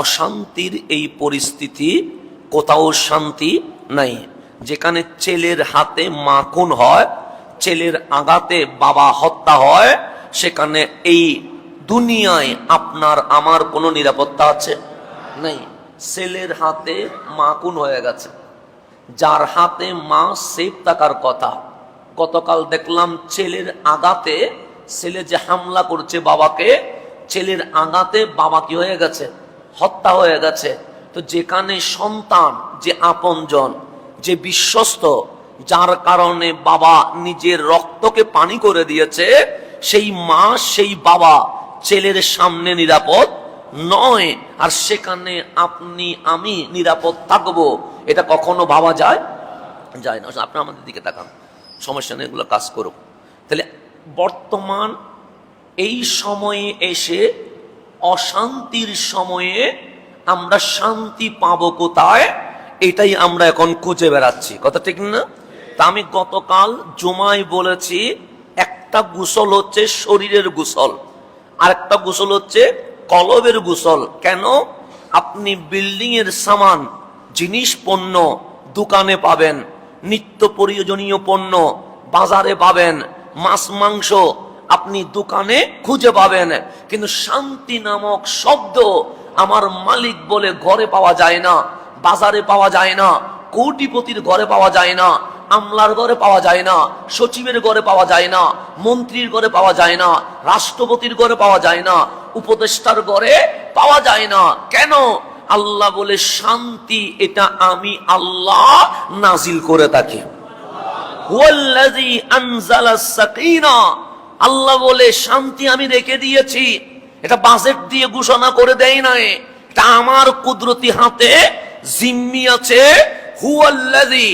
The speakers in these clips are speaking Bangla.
অশান্তির এই পরিস্থিতি, কোথাও শান্তি নাই। যেখানে ছেলের হাতে মা খুন হয়, ছেলের আঘাতে বাবা হত্যা হয়, সেখানে এই দুনিয়ায় আপনার আমার কোনো নিরাপত্তা আছে? নাই। ছেলের হাতে মা খুন হয়ে গেছে, যার হাতে মা সেফ থাকার কথা। গতকাল দেখলাম ছেলের আঘাতে, ছেলে যে হামলা করছে বাবাকে, ছেলের আঘাতে বাবা কি হয়ে গেছে? হত্যা হয়ে গেছে। তো যেখানে সন্তান, যে আপনজন, যে বিশ্বস্ত, যার কারণে বাবা নিজের রক্তকে পানি করে দিয়েছে, সেই মা সেই বাবা ছেলের সামনে নিরাপদ নয়। আর সেখানে আপনি আমি নিরাপদ থাকবো, এটা কখনো ভাবা যায় যায় না। আপনি আমাদের দিকে তাকান, সমস্যা নেই, এগুলো কাজ করুক। তাহলে বর্তমান এই সময়ে এসে অশান্তির সময়ে আমরা শান্তি পাবো কোথায়, এটাই আমরা এখন খুঁজে বেড়াচ্ছি। কথা ঠিক না? তা আমি গতকাল জুমায় বলেছি, একটা গোসল হচ্ছে শরীরের গোসল, আর একটা গোসল হচ্ছে কলবের গোসল। কেন? আপনি বিল্ডিং এর সামান, জিনিস পণ্য দোকানে পাবেন, নিত্য প্রয়োজনীয় পণ্য বাজারে পাবেন, মাছ মাংস আপনি দোকানে খুঁজে পাবেন, কিন্তু শান্তি নামক শব্দ আমার মালিক বলে ঘরে পাওয়া যায় না, বাজারে পাওয়া যায় না, কোটিপতির ঘরে পাওয়া যায় না, আমলার ঘরে পাওয়া যায় না, সচিবের ঘরে পাওয়া যায় না, মন্ত্রীর ঘরে পাওয়া যায় না, রাষ্ট্রপতির ঘরে পাওয়া যায় না, উপদেষ্টার ঘরে পাওয়া যায় না। কেন? আল্লাহ বলে শান্তি এটা আমি আল্লাহ নাজিল করে থাকি। হুয়াল্লাযী আনজালাস সাকিনা, আল্লাহ বলে শান্তি আমি রেখে দিয়েছি, এটা বাজেট দিয়ে ঘোষণা করে দেয় নাই, এটা আমার কুদরতি হাতে জিম্মি আছে। হুয়াল্লাযী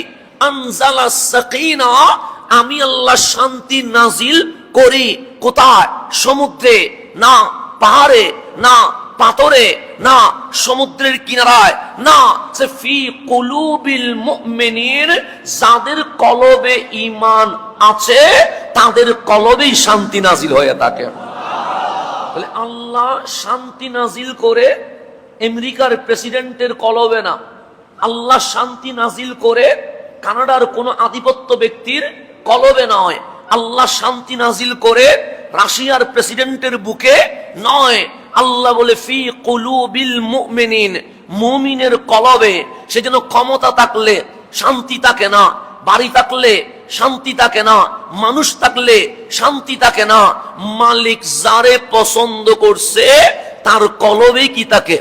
আনজালাস সাকিনা, আমি আল্লাহ শান্তি নাজিল করি। কোথায়? সমুদ্রে না, পাহাড়ে না, পাথরে না, সমুদ্রের কিনারায় না, সে ফি কুলুবিল মুমিনিন, যাদের কলবে ঈমান আছে তাদের কলবেই শান্তি নাজিল হয়ে থাকে। বলে আল্লাহ শান্তি নাজিল করে আমেরিকার প্রেসিডেন্টের কলবে না, আল্লাহ শান্তি নাজিল করে কানাডার কোন আধিপত্য ব্যক্তির কলবে নয়, আল্লাহ শান্তি নাজিল করে রাশিয়ার প্রেসিডেন্টের বুকে নয়। আল্লাহ বলে ফি কুলুবিল মুমিনিন, মুমিনের কলবে। সেজন্য ক্ষমতা থাকলে শান্তি থাকে না, বাড়ি থাকলে শান্তি থাকে না, মানুষ থাকলে শান্তি থাকে না। মালিক যারে পছন্দ করছে তার কলবে কি থাকে?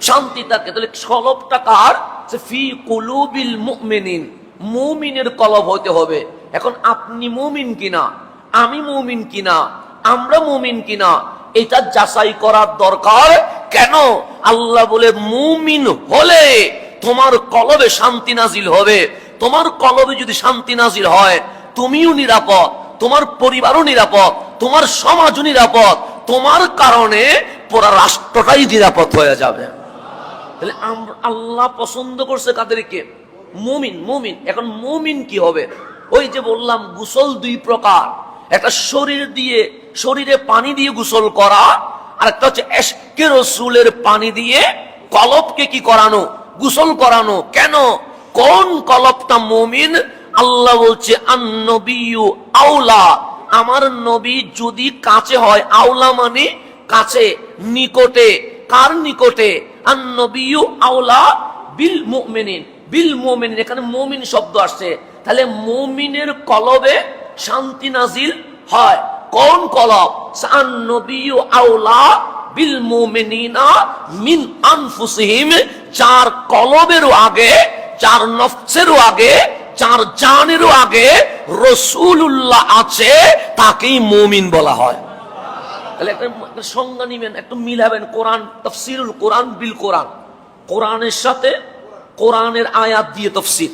শান্তি থাকে। তাহলে কলবটা কার? ফি কুলুবিল মুমিনিন, মুমিনের কলব হতে হবে। এখন আপনি মুমিন কিনা, আমি মুমিন কিনা, আমরা মুমিন কিনা, এটা যাচাই করার দরকার। কেন? আল্লাহ বলে মুমিন হলে তোমার কলবে শান্তি নাজিল হবে। তোমার কলবে যদি শান্তি নাজিল হয়, তুমিও নিরাপদ, তোমার পরিবারও নিরাপদ, তোমার সমাজও নিরাপদ, তোমার কারণে পুরো রাষ্ট্রটাই নিরাপদ হয়ে যাবে। তাহলে আল্লাহ পছন্দ করছে কাদেরকে? মুমিন। মুমিন। এখন মুমিন কি হবে? ওই যে বললাম গোসল দুই প্রকার, একটা শরীর দিয়ে, শরীরে পানি দিয়ে গোসল করা, আর একটা হচ্ছে ইশকে রাসূলের পানি দিয়ে কলবকে কি করানো? গোসল করানো। কেন? কোন কলবটা মুমিন? আল্লাহ বলছে আন-নবিয়্যু আওলা, আমার নবী যদি কাছে হয়, আওলা মানে কাছে, নিকটে। কার নিকটে? আন-নবিয়্যু আওলা বিল মুমিনিন, বিল মুমিনিন, এখানে মুমিন শব্দ আসছে। তাহলে মুমিনের কলবে শান্তি নাজিল হয়। কোন কলব? আন-নবিয়্যু আওলা বিল মুমিনিনা মিন আনফুসিহিম, যার কলবেরও আগে, যার নফসেরও আগে, যার জানেরও আগে রাসূলুল্লাহ আছে, তাকেই মুমিন বলা হয়। তাহলে একটা সংজ্ঞা নিবেন, একটু মিলাবেন কোরআন, তাফসীরুল কোরআন বিল কোরআন, কোরআনের সাথে কোরআনের আয়াত দিয়ে তাফসীর।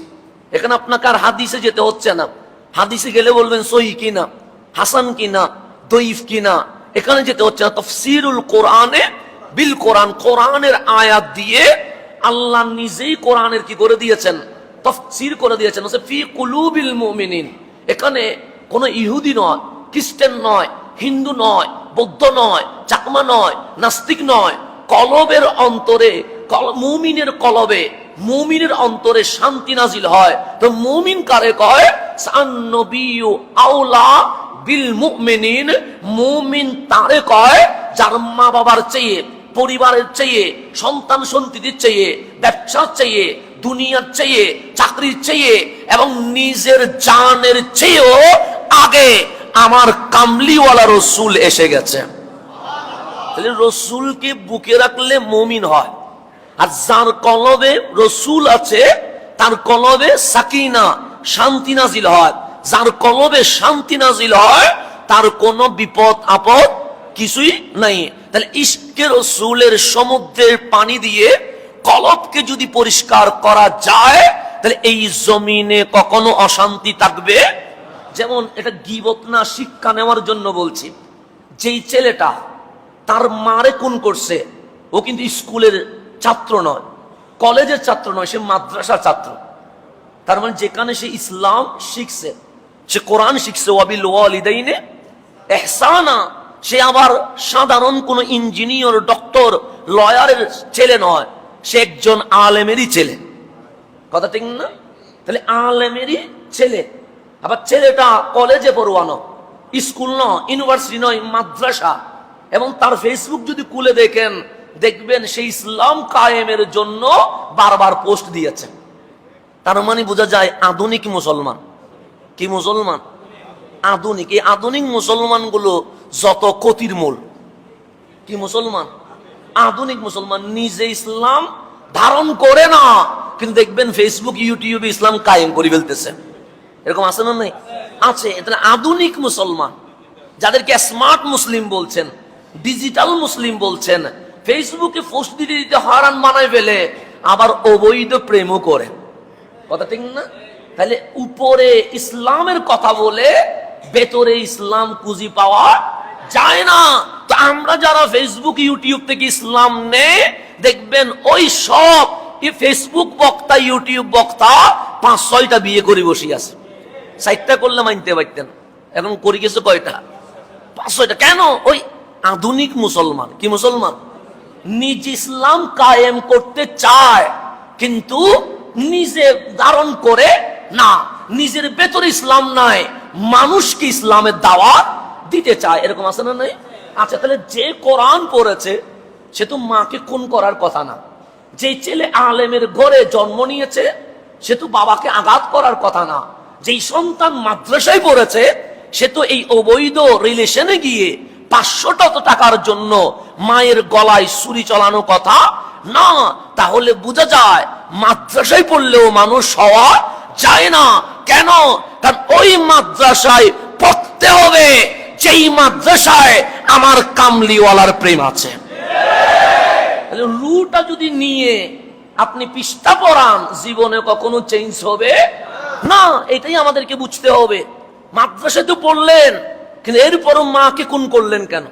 এখানে আপনাকে আর হাদিসে যেতে হচ্ছে না। হাদিসে গেলে বলবেন সহিহ কিনা, হাসান কিনা, দঈফ কিনা, এখানে যেতে হচ্ছে না। তাফসীরুল কোরআনে বিল কোরআন, কোরআনের আয়াত দিয়ে আল্লাহ নিজেই কোরআনের কি করে দিয়েছেন? তাফসীর করে দিয়েছেন। ফি কুলুবিল মুমিনিন, এখানে কোন ইহুদি নয়, খ্রিস্টান নয়, হিন্দু নয়, বৌদ্ধ নয়, চাকমা নয়, নাস্তিক নয়, কলবের অন্তরে, মুমিনের কলবে, মুমিনের অন্তরে শান্তি নাজিল হয়। তো মুমিন কারে কয়? সান্নবিয়্যু আওলা বিল মুমিনিন, মুমিন তারে কয় যার মা বাবার চেয়ে, পরিবারের চেয়ে, সন্তান সন্ততির চেয়ে, ব্যবসার চেয়ে, দুনিয়ার চেয়ে, চাকরির চেয়ে এবং নিজের জানের চেয়েও আগে আমার কামলিওয়ালা রসুল এসে গেছে। তাহলে রসুলকে বুকে রাখলে মুমিন হয়। আর যার কলবে রসুল আছে তার কলবে সাকিনা, শান্তি নাজিল হয়। যার কলবে শান্তি নাজিল হয় তার কোনো বিপদ আপদ কিছুই নাই। তাহলে ইশকে রসুলের সমুদ্রের পানি দিয়ে কলবকে যদি পরিষ্কার করা যায় তাহলে এই জমিনে কখনো অশান্তি থাকবে। যেমন এটা গীবত না, শিক্ষা নেওয়ার জন্য বলছি। যেই ছেলেটা তার মারে খুন করছে, ও কিন্তু স্কুলের ছাত্র নয়, কলেজের ছাত্র নয়, সে মাদ্রাসার ছাত্র। তার মানে যেখানে সে ইসলাম শিখছে, সে কোরআন শিখছে, ওয়াবিল ওয়ালিদাইনে ইহসানা, সে আবার সাধারণ কোন ইঞ্জিনিয়ার, ডক্টর, লয়ারের ছেলে নয়, সে একজন আলেমেরই ছেলে। কথা ঠিক না? তাহলে আলেমেরই ছেলে। আবার ছেলেটা কলেজে পড়ুয়ানো, স্কুল নয়, ইউনিভার্সিটি নয়, মাদ্রাসা। এবং তার ফেসবুক যদি খুলে দেখেন, দেখবেন সে ইসলাম কায়েমের জন্য বারবার পোস্ট দিয়েছে। তার মানে বোঝা যায় আধুনিক মুসলমান। কি মুসলমান? আধুনিক। এই আধুনিক মুসলমান গুলো যত ক্ষতির মূল। কি মুসলমান? আধুনিক মুসলমান নিজে ইসলাম ধারণ করে না, কিন্তু দেখবেন ফেসবুক, ইউটিউবে ইসলাম কায়েম করে ফেলতেছে। এরকম আছে না? নাই? আছে। তাহলে আধুনিক মুসলমান, যাদেরকে স্মার্ট মুসলিম বলছেন, ডিজিটাল মুসলিম বলছেন, ফেসবুকে পোস্ট দিতে দিতে হারান বানায় ফেলে, আবার অবৈধ প্রেমও করে। কথা ঠিক না? তাহলে উপরে ইসলামের কথা বলে ভেতরে ইসলাম খুঁজে পাওয়া যায় না। তো আমরা যারা ফেসবুক, ইউটিউব থেকে ইসলাম নেই, দেখবেন ওই সব ফেসবুক বক্তা, ইউটিউব বক্তা 5-6টা বিয়ে করে বসে আছে। 60টা করলে মানতে পারতেন, এখন করি গেছে কয়টা? 5-6টা। কেন? ওই আধুনিক মুসলমান। কি মুসলমান? নিজ ইসলাম কায়েম করতে চায়, কিন্তু নিজে ধারণ করে না, নিজের ভেতরে ইসলাম নাই, মানুষকে ইসলামের দাওয়াত দিতে চায়। এরকম আছে না? নাই? আচ্ছা, তাহলে যে কোরআন পড়েছে সে তো মাকে খুন করার কথা না। যে ছেলে আলেমের ঘরে জন্ম নিয়েছে সে তো বাবাকে আঘাত করার কথা না। যেই সন্তান মাদ্রাসায় পড়েছে সে তো এই অবৈধ রিলেশনে গিয়ে 500 টাকার জন্য মায়ের গলায় ছুরি চালানো কথা না। তাহলে বোঝা যায় মাদ্রাসায় পড়লেও মানুষ হওয়া যায় না। কেন? কারণ ওই মাদ্রাসায় পড়তে হবে যেই মাদ্রাসায় আমার কামলিওয়ালার প্রেম আছে। রুটা যদি নিয়ে আপনি পৃষ্ঠা পড়ান, জীবনে কখনো চেঞ্জ হবে না। এটাই আমাদেরকে বুঝতে হবে। মাদ্রাসায় তো পড়লেন, কিন্তু এরপরও মাকে খুন করলেন কেন?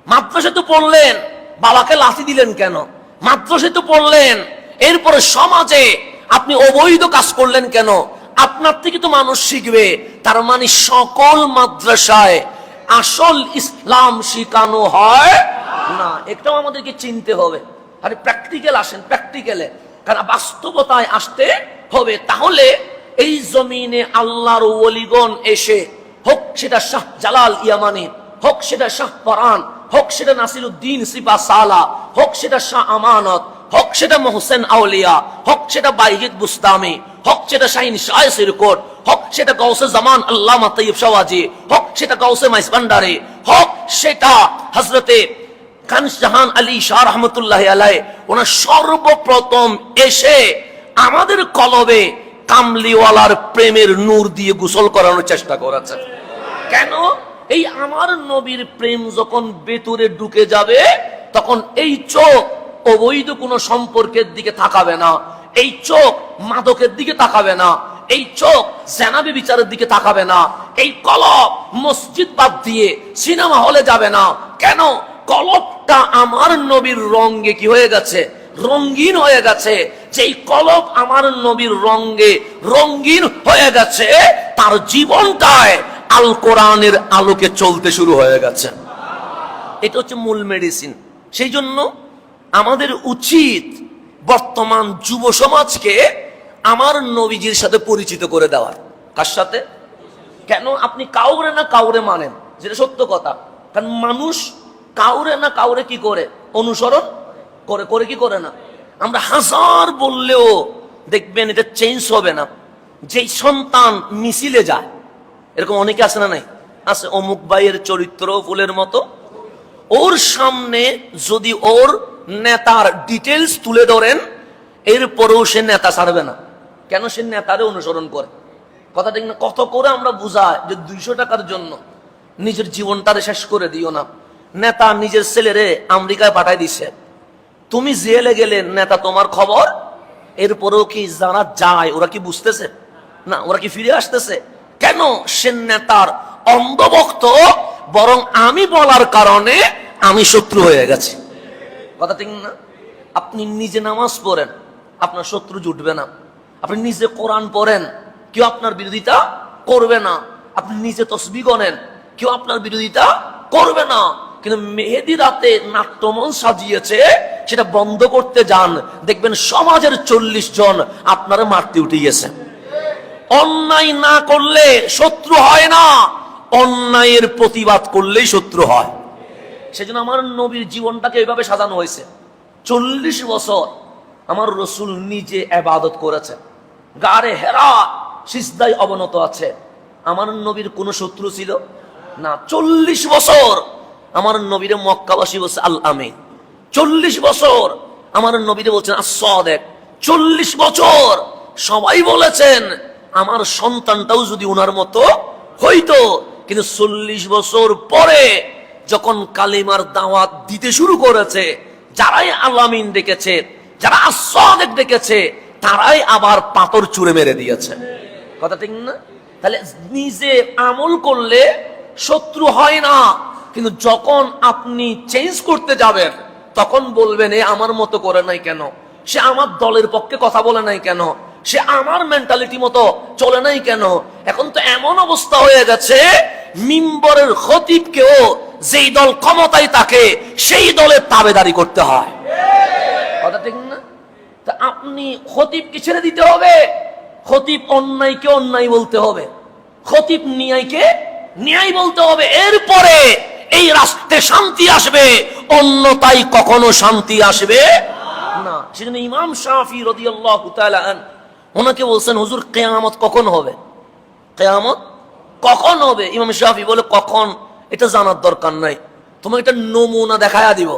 মাদ্রাসায় তো পড়লেন, বাবাকে লাথি দিলেন কেন? মাদ্রাসায় তো পড়লেন, এরপরে সমাজে আপনি অবৈধ কাজ করলেন কেন? আপনার থেকে তো মানুষ শিখবে। তার মানে সকল মাদ্রাসায় আসল ইসলাম শিখানো হয় না। এটাও আমাদেরকে চিনতে হবে। আরে প্র্যাকটিক্যাল আসেন, প্র্যাকটিক্যালে, কারণ বাস্তবতায় আসতে হবে। তাহলে এই জমিনে আল্লাহর ওলিগণ এসে, হোক সেটা শাহ জালাল ইয়ামানি, হোক সেটা শাহ পরান, হোক সেটা নাসিরুদ্দিন সিপা সালা, হোক সেটা শাহ আমানত, হোক সেটা মোহসেন আউলিয়া, হোক সেটা বাইজিদ বুস্তামি, হোক সেটা শাহিন শাহ সিরকোট, হোক সেটা গাউসে জামান আল্লামা তাইয়্যিব শাওয়াজি, হোক সেটা গাউসে মাইস ভান্ডারী, হোক সেটা হযরতে কানজাহান আলী শাহ রহমতুল্লাহ আলাইহি, ওনার সর্বপ্রথম এসে আমাদের কলবে কামলিওয়ালার প্রেমের নূর দিয়ে গোসল করানোর চেষ্টা করেছেন। কেন? এই আমার নবীর প্রেম যখন ভেতরে ঢুকে যাবে, তখন এই চোখ অবৈধ কোন সম্পর্কের দিকে তাকাবে না, এই চোখ মাদকের দিকে তাকাবে না, এই চোখ জেনাবি বিচারের দিকে তাকাবে না, এই কলব মসজিদ বাদ দিয়ে সিনেমা হলে যাবে না। কেন? কলবটা আমার নবীর রঙে কি হয়ে গেছে? রঙিন হয়ে গেছে। যেই কলব আমার নবীর রঙে রঙিন হয়ে গেছে, তার জীবনটায় আল কোরআনের আলোকে চলতে শুরু হয়ে গেছে। এটা হচ্ছে মূল মেডিসিন। সেই জন্য আমাদের উচিত বর্তমান যুব সমাজকে আমার নবীজির সাথে পরিচিত করে দেওয়া। কার সাথে? কেন আপনি কাউরে না কাউরে মানেন, যেটা সত্য কথা। কারণ মানুষ কাউরে না কাউরে কি করে? অনুসরণ করে। করে কি করে না? আমরা হাজার বললেও দেখবেন এটা চেঞ্জ হবে না। যেই সন্তান মিছিলে যায়, এরকম অনেকে আছে না? নাই আছে। অমুক ভাইয়ের চরিত্র ফুলের মতো, ওর সামনে যদি ওর নেতার ডিটেলস তুলে ধরেন, এরপরেও সে নেতা ছাড়বে না। কেন? সে নেতারে অনুসরণ করে। কথা ঠিক না? কত করে আমরা বুঝাই যে 200 টাকার জন্য নিজের জীবনটারে শেষ করে দিও না। নেতা নিজের ছেলেরে আমেরিকায় পাঠাই দিছে, তুমি জেলে গেলে নেতা তোমার খবর। এরপরেও কি যারা যায় ওরা কি বুঝতেছে না? ওরা কি ফিরে আসতেছে? কেন? সে নেতার অন্ধভক্ত, বরং আমি বলার কারণে আমি শত্রু হয়ে গেছি। কথা ঠিক না? আপনি নিজে নামাজ পড়েন, আপনার শত্রু জুটবে না। আপনি নিজে কোরআন পড়েন, কেউ আপনার বিরোধিতা করবে না। আপনি নিজে তসবিহ গনেন, কেউ আপনার বিরোধিতা করবে না। কিন্তু মেহেদি রাতে নাট্যমঞ্চ সাজিয়েছে, সেটা বন্ধ করতে যান, দেখবেন সমাজের 40 জন আপনারা মারতে উঠে গেছে। অন্যায় না করলে শত্রু হয় না, অন্যায়ের প্রতিবাদ করলেই শত্রু হয়। সেজন্য আমার নবীর জীবনটাকে এইভাবে সাজানো হয়েছে। 40 বছর আমার রসুল নিজে ইবাদত করেছে, গারে হেরা সিজদায় অবনত আছে। আমার নবীর কোন শত্রু ছিল না। 40 বছর আমার নবীরে মক্কাবাসী বলছে আল আমিন। 40 বছর আমার নবীরে বলছেন আস-সাদিক। 40 বছর সবাই বলেছেন আমার সন্তানটাও যদি উনার মতো হইতো। কিন্তু 40 বছর পরে যখন কালিমার দাওয়াত দিতে শুরু করেছে, যারাই আল আমিন ডেকেছে, যারা আস-সাদিক ডেকেছে, তারাই আবার পাথর ছুঁড়ে মেরে দিয়েছে। কথা ঠিক না? তাহলে নিজে আমল করলে শত্রু হয় না, কিন্তু যখন আপনি চেঞ্জ করতে যাবেন তখন বলবেন এ আমার মতো করে নাই কেন, সে আমার দলের পক্ষে কথা বলে নাই কেন, সে আমার মেন্টালিটি মতো চলে নাই কেন। এখন তো এমন অবস্থা হয়ে গেছে, মিম্বরের খতিবকেও যেই দল ক্ষমতায় থাকে সেই দলের তাবেদারি করতে হয়। কথা ঠিক না? তা আপনি খতিবকে ছেড়ে দিতে হবে, খতিব অন্যায়কে অন্যায় বলতে হবে, খতিব ন্যায়কে ন্যায় বলতে হবে। এরপরে এই রাষ্ট্রে শান্তি আসবে, অন্যতায় কখনো শান্তি আসবে না। সেজন্য ইমাম শাফি রাদিয়াল্লাহু তাআলা ওনাকে বলছেন হুজুর কিয়ামত কখন হবে? কিয়ামত কখন হবে? ইমাম শাফি বলে কখন এটা জানার দরকার নাই, তোমাকে একটা নমুনা দেখায়া দিব,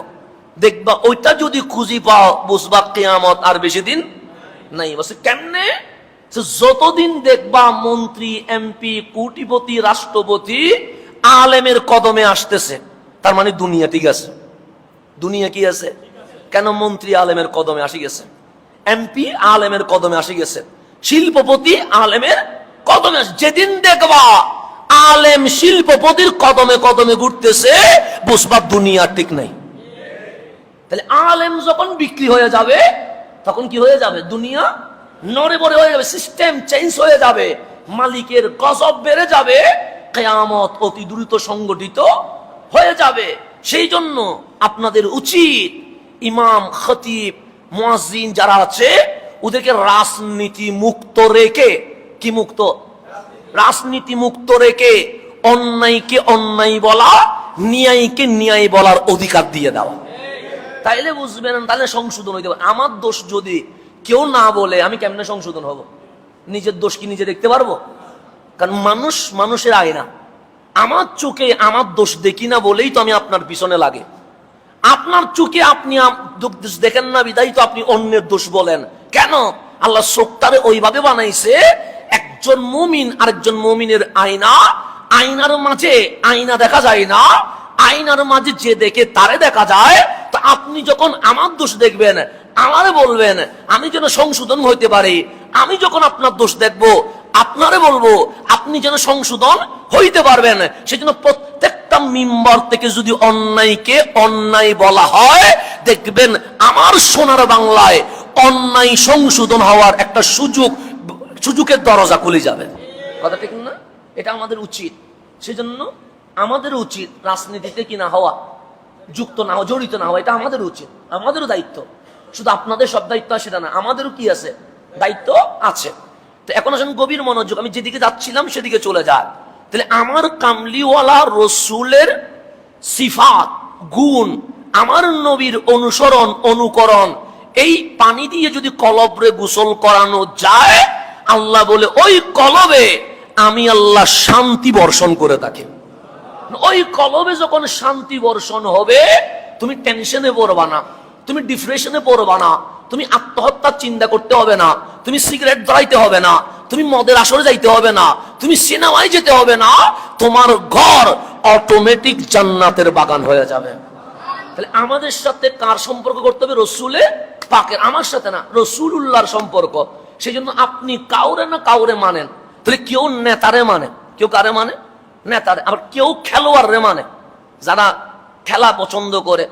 দেখবা ওইটা যদি খুঁজি পাও বুঝবা কিয়ামত আর বেশি দিন নাই। বলছে কেমনে? যতদিন দেখবা মন্ত্রী, এমপি, কোটিপতি, রাষ্ট্রপতি আলেমের কদমে আসতেছে, তার মানে দুনিয়া ঠিক আছে। দুনিয়া কি আছে? কেন? মন্ত্রী আলেমের কদমে আসি গেছে, এমপি আলেমের কদমে আসি গেছে, শিল্পপতি আলেমের কদমে আসে। যেদিন দেখবা আলেম শিল্পপতির কদমে কদমে ঘুরতেছে, বুঝবা দুনিয়া ঠিক নাই। তাহলে আলেম যখন বিক্রি হয়ে যাবে তখন কি হয়ে যাবে? দুনিয়া নড়ে বড়ে হয়ে যাবে, সিস্টেম চেঞ্জ হয়ে যাবে, মালিকের গজব বেড়ে যাবে, কিয়ামত অতি দ্রুত সংগঠিত হয়ে যাবে। সেই জন্য আপনাদের উচিত ইমাম, খতিব, মুয়াজ্জিন যারা আছে ওদেরকে রাজনীতি মুক্ত রেখে, কি মুক্ত? রাজনীতি মুক্ত রেখে অন্যায়কে অন্যায় বলা, ন্যায়কে ন্যায় বলার অধিকার দিয়ে দেওয়া। তাইলে বুঝবেন, তাহলে সংশোধন হইতে পারে। আমার দোষ যদি কেউ না বলে আমি কেমনে সংশোধন হব? নিজের দোষ কি নিজে দেখতে পারবো? কারণ মানুষ মানুষের আয়না। আমার চোখে আমার দোষ দেখি না বলেই তো আমি আপনার পিছনে লাগে। আপনার চোখে আপনি দোষ দেখেন না বিদায় তো আপনি অন্যের দোষ বলেন কেন? আল্লাহ চোখটারে ওইভাবে বানাইছে, একজন মুমিন আরেকজন মুমিনের আয়না। আয়নার মাঝে আয়না দেখা যায় না, আয়নার মাঝে যে দেখে তারে দেখা যায়। তো আপনি যখন আমার দোষ দেখবেন, আমারে বলবেন, আমি যেন সংশোধন হইতে পারি। আমি যখন আপনার দোষ দেখবো, আপনারে বলবো, আপনি যেন সংশোধন হইতে পারবেন। সেজন্য প্রত্যেকটা মিম্বর থেকে যদি অন্যায়কে অন্যায় বলা হয়, দেখবেন আমার সোনার বাংলায় অন্যায় সংশোধন হওয়ার একটা সুযোগের দরজা খুলে যাবে। কথা ঠিক না? এটা আমাদের উচিত। সেজন্য আমাদের উচিত রাজনীতিতে কি না হওয়া, যুক্ত না হওয়া, জড়িত না হওয়া, এটা আমাদের উচিত, আমাদেরও দায়িত্ব। শুধু আপনাদের সব দায়িত্ব আছে সেটা না, আমাদেরও কি আছে, দায়িত্ব আছে। তো এখন আসেন গভীর মনোযোগ, আমি যেদিকে যাচ্ছিলাম সেদিকে চলে যায়। তাহলে আমার কামলিওয়ালা রসুলের সিফাত, গুণ, আমার নবীর অনুসরণ অনুকরণ, এই পানি দিয়ে যদি কলবরে গোসল করানো যায়, আল্লাহ বলে ওই কলবে আমি আল্লাহ শান্তি বর্ষণ করে থাকি। ওই কলবে যখন শান্তি বর্ষণ হবে, তুমি টেনশনে পড়বা না, তুমি ডিপ্রেশনে পড়বা না, তুমি আত্মহত্যার চিন্তা করতে হবে না, তুমি সিগারেট ধরাইতে হবে না, তুমি মদের আসরে যাইতে হবে না, তুমি সিনেমায় যেতে হবে না, তোমার ঘর অটোমেটিক জান্নাতের বাগান হয়ে যাবে। তাহলে আমাদের সাথে কার সম্পর্ক করতে হবে? রসুলে পাকের, আমার সাথে না, রসুলুল্লাহর সম্পর্ক। সেই জন্য আপনি কাউরে না কাউরে মানেন। তাহলে কেউ নেতারে মানে, কেউ কারে মানে? নেতারে। আবার কেউ খেলোয়াড়রে মানে, যারা খেলা পছন্দ করে।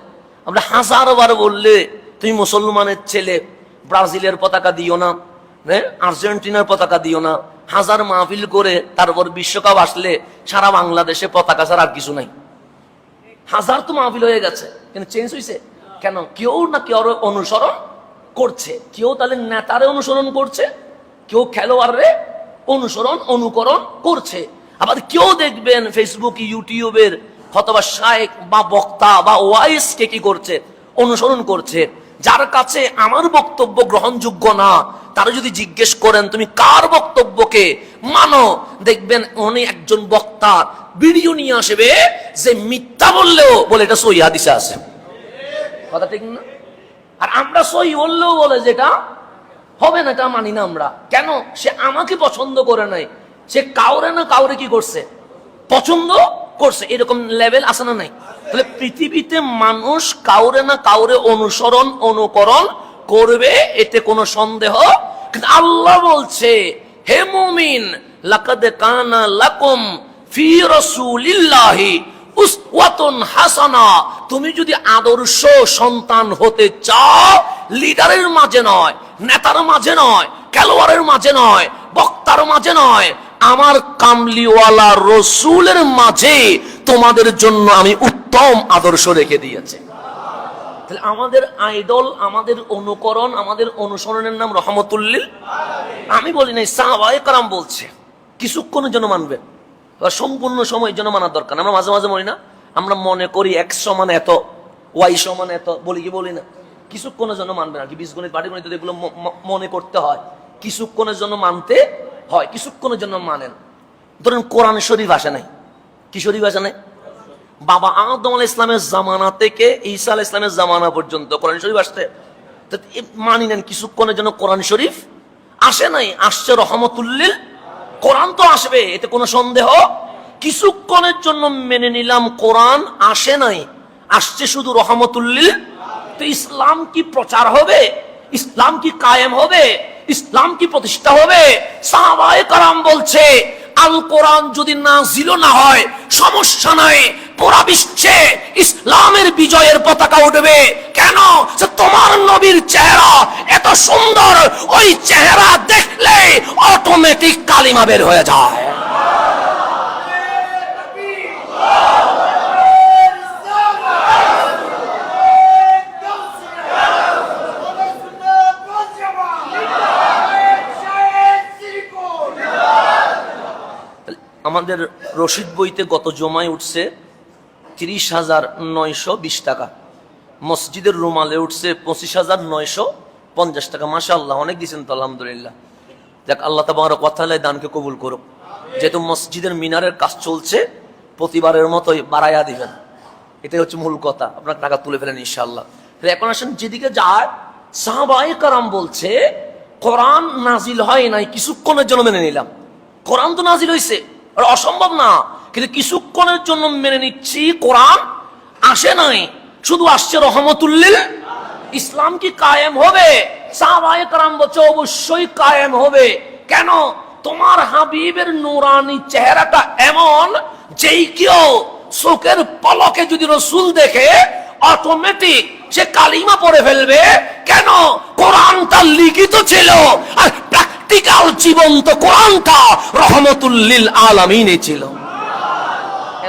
আমরা হাজারবার বললে তুমি মুসলমানের ছেলে, ব্রাজিলের পতাকা দিও না, আর্জেন্টিনার পতাকা দিও না, হাজার মাহফিল করে তারপর বিশ্বকাপ আসলে সারা বাংলাদেশে পতাকা ছাড়া আর কিছু নাই। হাজার তো মাহফিল হয়ে গেছে, কিন্তু চেঞ্জ হয়েছে কেন? কেউ না কেউ অনুসরণ করছে। কেউ তাহলে নেতারে অনুসরণ করছে, কেউ খেলোয়াড়রে অনুসরণ অনুকরণ করছে। আবার কেউ দেখবেন ফেসবুক ইউটিউবের অথবা শায়েখ বা বক্তা বা ওয়াইস কে কি করছে, অনুসরণ করছে। যার কাছে আমার বক্তব্য গ্রহণযোগ্য না, তারা যদি জিজ্ঞেস করেন তুমি কার বক্তব্যকে মানো, দেখবেন উনি একজন বক্তা ভিডিও নিয়ে আসবে যে মিথ্যা বললেও বলে এটা সহিহ হাদিসে আছে। কথা ঠিক না? আর আমরা সহিহ বললেও বলে যেটা হবে না, এটা মানি না আমরা। কেন? সে আমাকে পছন্দ করে নাই, সে কাউরে না কাউরে কি করছে, পছন্দ করছে। এরকম লেভেল আছে না নাই? তাহলে পৃথিবীতে মানুষ কাউরে না কাউরে অনুসরণ অনুকরণ করবে, এতে কোনো সন্দেহ। কিন্তু আল্লাহ বলছে, হে মুমিন, লাকাদ কানা লাকুম ফি রাসূলিল্লাহি উসওয়াতুন হাসানা। তুমি যদি আদর্শ সন্তান হতে চাও, লিডারের মাঝে নয়, নেতার মাঝে নয়, খেলোয়াড়ের মাঝে নয়, বক্তার মাঝে নয়, আমার কামলিওয়ালা রসুলের মাঝে তোমাদের জন্য আমি উত্তম আদর্শ রেখে দিয়েছি। তাহলে আমাদের আইডল, আমাদের অনুকরণ, আমাদের অনুসরণের নাম রহমতুল্লিল। আমি বলি নাই, সাহাবায়ে কেরাম বলছে। কিছুক্ষণের জন্য মানবে, সম্পূর্ণ সময়ের জন্য মানার দরকার। আমরা মাঝে মাঝে বলি না, আমরা মনে করি এক্স সমান এত, ওয়াই সমান এত, বলি কি বলি না? কিছুক্ষণের জন্য মানবে না, কি বীজগণিত পাটিগণিত এগুলো মনে করতে হয়, কিছুক্ষণের জন্য মানতে হয়, কিছুক্ষণের জন্য মানেন। ধরেন কোরআন শরীফ আসে নাই, কি শরীফ আসে নাই? বাবা আদম আলাইহিস ইসলামের জামানা থেকে ঈসা আলাইহিস ইসলামের জামানা পর্যন্ত কোরআন শরীফ আসছে, মানি নেন কিছুক্ষণের জন্য কোরআন শরীফ আসে নাই, আসছে রহমতুল্লিল। কোরআন তো আসবে, এতে কোনো সন্দেহ। কিছুক্ষণের জন্য মেনে নিলাম কোরআন আসে নাই, আসছে শুধু রহমতুল্লিল। তো ইসলাম কি প্রচার হবে? ইসলাম কি কায়েম হবে? ইসলাম কি প্রতিষ্ঠা হবে? সাহাবায়ে কেরাম বলছে, আল কোরআন যদি নাযিল না হয় সমস্যা নাই, পুরা বিশ্বে ইসলামের বিজয়ের পতাকা উঠবে। কেন? যে তোমার নবীর চেহারা এত সুন্দর, ওই চেহারা দেখলে অটোমেটিক কালিমা বের হয়ে যায়। আমাদের রশিদ বইতে গত জমায় উঠছে 30,920 টাকা, মসজিদের রুমালে উঠছে 25,950 টাকা। মাশাআল্লাহ, অনেক দিয়েছেন তো, আলহামদুলিল্লাহ। দেখ, আল্লাহ তাবারক ওয়া তাআলা দানকে কবুল করুক। যেহেতু মসজিদের মিনারের কাজ চলছে, প্রতিবারের মতোই বাড়াইয়া দিবেন, এটাই হচ্ছে মূল কথা। আপনার টাকা তুলে ফেলেন ইনশাআল্লাহ। এখন আসেন যেদিকে যায়, সাহাবায়ে কেরাম বলছে কোরআন নাজিল হয় নাই, কিছুক্ষণের জন্য মেনে নিলাম। কোরআন তো নাজিল হয়েছে, অসম্ভব না, কিন্তু কিছুক্ষণের জন্য মেনে নিচ্ছি কোরআন আসে নাই, শুধু আসছে রহমতুল্লিল। ইসলাম কি কায়েম হবে? সাহাবায়ে কেরাম বলছে অবশ্যই কায়েম হবে। কেন? তোমার হাবিবের নূরানি চেহারাটা এমন, যেই কেউ চোখের পলকে যদি রসুল দেখে অটোমেটিক সে কালিমা পড়ে ফেলবে। কেন? কোরআনটা লিখিত ছিল, আর প্র্যাকটিক্যাল জীবন্ত কোরআনটা রহমতুল্লিল আলামিনে ছিল।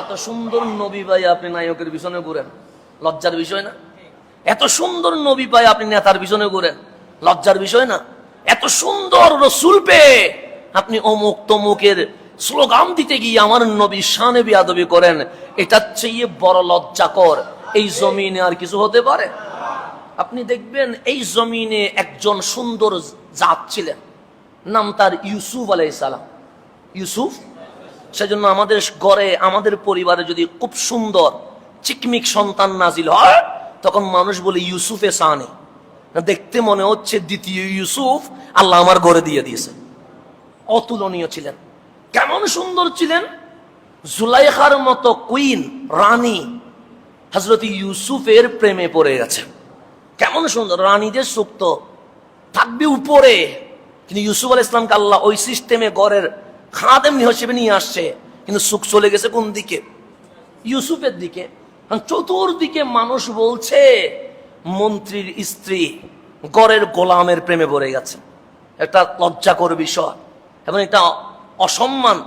এত সুন্দর নবী ভাই, আপনি নায়কের পিছনে ঘুরেন, লজ্জার বিষয় না? এত সুন্দর নবী পায় আপনি নেতার পিছনে ঘুরেন, লজ্জার বিষয় না? এত সুন্দর রসুল পেয়ে আপনি অমুক তমুকের স্লোগান দিতে গিয়ে আমার নবীর শানে বেয়াদবি করেন, এটার চেয়ে বড় লজ্জাকর এই জমিনে আর কিছু হতে পারে? আপনি দেখবেন এই জমিনে একজন সুন্দর জাত ছিলেন, নাম তার ইউসুফ আলাইহিস সালাম। ইউসুফ, সেজন্য আমাদের ঘরে আমাদের পরিবারে যদি খুব সুন্দর চিকমিক সন্তান নাজিল হয় তখন মানুষ বলে ইউসুফে সানে, দেখতে মনে হচ্ছে দ্বিতীয় ইউসুফ আল্লাহ আমার ঘরে দিয়ে দিয়েছে। অতুলনীয় ছিলেন। কেমন সুন্দর ছিলেন! জুলাইখার মতো কুইন রানী হযরত ইউসুফের প্রেমে পড়ে গেছে। কেমন সুন্দর! রানীদের সুখ তো থাকবে উপরে, কিন্তু ইউসুফ আলাইহিস সালামকে আল্লাহ ওই সিস্টেমে ঘরের খাদেম হিসেবে নিয়ে আসছে, কিন্তু সুখ চলে গেছে কোন দিকে? ইউসুফের দিকে। চতুর্দিকে মানুষ বলছে মন্ত্রীর স্ত্রী ঘরের গোলামের প্রেমে পড়ে গেছে। একটা লজ্জাকর বিষয় এবং এটা অসম্মান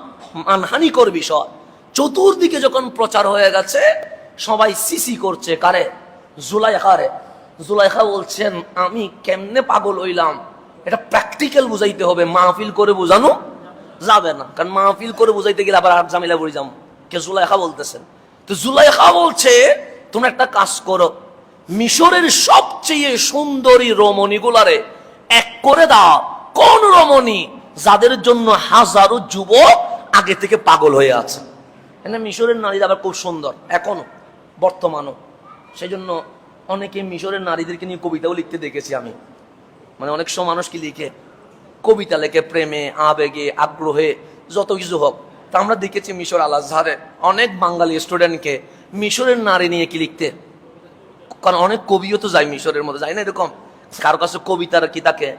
মানহানিকর বিষয়। চতুর্দিকে যখন প্রচার হয়ে গেছে সবাই সিসি করছে কারে? জুলাইখারে। জুলাইখা বলছেন আমি কেমনে পাগল হইলাম, এটা প্র্যাকটিক্যাল বুঝাইতে হবে, মাহফিল করে বোঝানো যাবে না, কারণ মাহফিল করে বুঝাইতে গেলে আবার আর ঝামেলা পড়ে যাবো। কে? জুলাইখা বলতেছেন। তো জুলাইখা বলছে তোমরা একটা কাজ করো, মিশরের সবচেয়ে সুন্দরী রমণী গুলারে এক করে দাও। কোন রমণী? যাদের জন্য হাজারো যুবক আগে থেকে পাগল হয়ে আছে। মিশরের নারীরা আবার খুব সুন্দর এখনো, বর্তমানও। সেই জন্য অনেকে মিশরের নারীদেরকে নিয়ে কবিতাও লিখতে দেখেছি আমি। মানে অনেক সময় মানুষ কি লিখে? কবিতা লেখে প্রেমে, আবেগে, আগ্রহে, যত কিছু হোক। তা আমরা দেখেছি মিশর আল আজহারে অনেক বাঙালি স্টুডেন্টকে মিশরের নারী নিয়ে কি লিখতে। কারণ অনেক কবিও তো যায় মিশরের মধ্যে, যায় না এরকম? কারো কাছে কবিতার কি থাকে,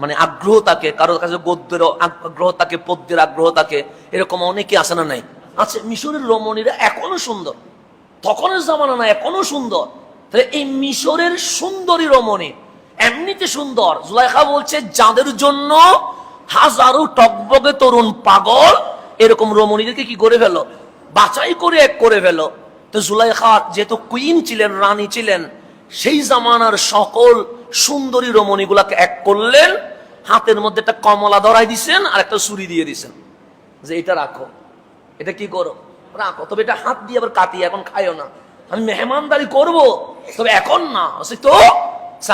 মানে আগ্রহ থাকে, কারোর কাছে গদ্যের আগ্রহ থাকে, পদ্যের আগ্রহ থাকে, এরকম অনেকে আছে না? নাই আছে। মিশরের রমণীরা এখনো সুন্দর, তখনের জামানা না, এখনো সুন্দর। তাহলে এই মিশরের সুন্দরী রমণী এমনিতে সুন্দর। জুলাইখা বলছে যাদের জন্য হাজারো টকবগে তরুণ পাগল, এরকম রমণীদেরকে কি করে ফেলো, বাছাই করে এক করে ফেলো। তো জুলাইখা যেহেতু কুইন ছিলেন, রানী ছিলেন, সেই জামানার সকল সুন্দরী রমণীগুলাকে এক করলেন, হাতের মধ্যে একটা কমলা ধরাই দিছেন আর একটা ছুরি দিয়ে দিছেন যে এটা রাখো, এটা কি করো, রাখো, তবে এটা হাত দিয়ে আবার কাটিয়ে এখন খাইও না, আমি মেহমানদারি করব, তবে এখন না। তো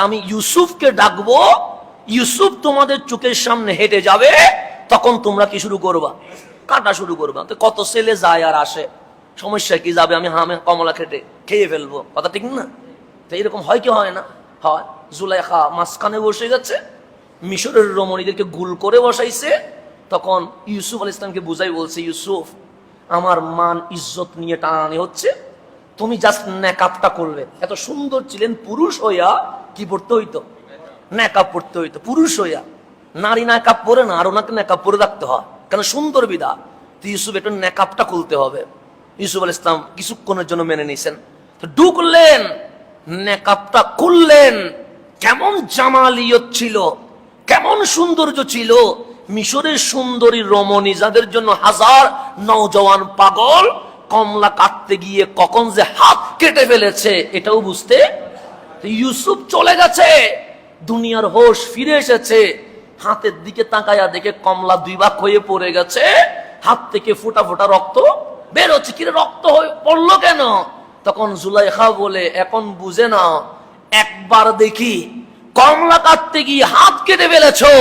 আমি ইউসুফকে ডাকবো, ইউসুফ তোমাদের চোখের সামনে হেঁটে যাবে, তখন তোমরা কি শুরু করবা? কাটা শুরু করবা। তো কত ছেলে যায় আর আসে, সমস্যা কি? যাবে, আমি হামে কমলা খেয়ে ফেলবো, কথা ঠিক না? তো এরকম হয় কি হয় না? হয়। জুলাইখা মাঝখানে বসে গেছে, মিশরের রমণীদেরকে গুল করে বসাইছে। তখন ইউসুফ আলাইহিস সালামকে বুঝাই বলছে, ইউসুফ আমার মান ইজ্জত নিয়ে টানানি হচ্ছে, তুমি জাস্ট নেকাবটা করবে। এত সুন্দর ছিলেন, পুরুষ হইয়া কি পড়তে হইতো? নেকাব পড়তে হইতো। পুরুষ হইয়া, নারী নেকাব পরে না, আর ওনাকে নেকাব পরে রাখতে হয়, কেন? সুন্দর বিদা। তো ইউসুফ একটু নেকাবটা খুলতে হবে। ইউসুফ আলাইহিস সালাম কিছুক্ষণের জন্য মেনে নিছেন। তো ঢুকলেন, নেকাবটা খুললেন। কেমন জামালিয়ত ছিল, কেমন সৌন্দর্য ছিল! মিশরের সুন্দরী রমণী যাদের জন্য হাজার নওজওয়ান পাগল, কমলা কাটতে গিয়ে কখন যে হাত কেটে ফেলেছে এটাও বুঝতে। ইউসুফ চলে গেছে, দুনিয়ার হোশ ফিরে এসেছে, হাতের দিকে তাকায়া দেখে কমলা দুই ভাগ হয়ে পড়ে গেছে, হাত থেকে ফোঁটা ফোঁটা রক্ত বের হচ্ছে। কিরে রক্ত হয়ে পড়লো কেন? তখন জুলাইখা বলে, এখন বুঝে নাও, একবার দেখি কমলা কাটতে গিয়ে হাত কেটে ফেলেছো,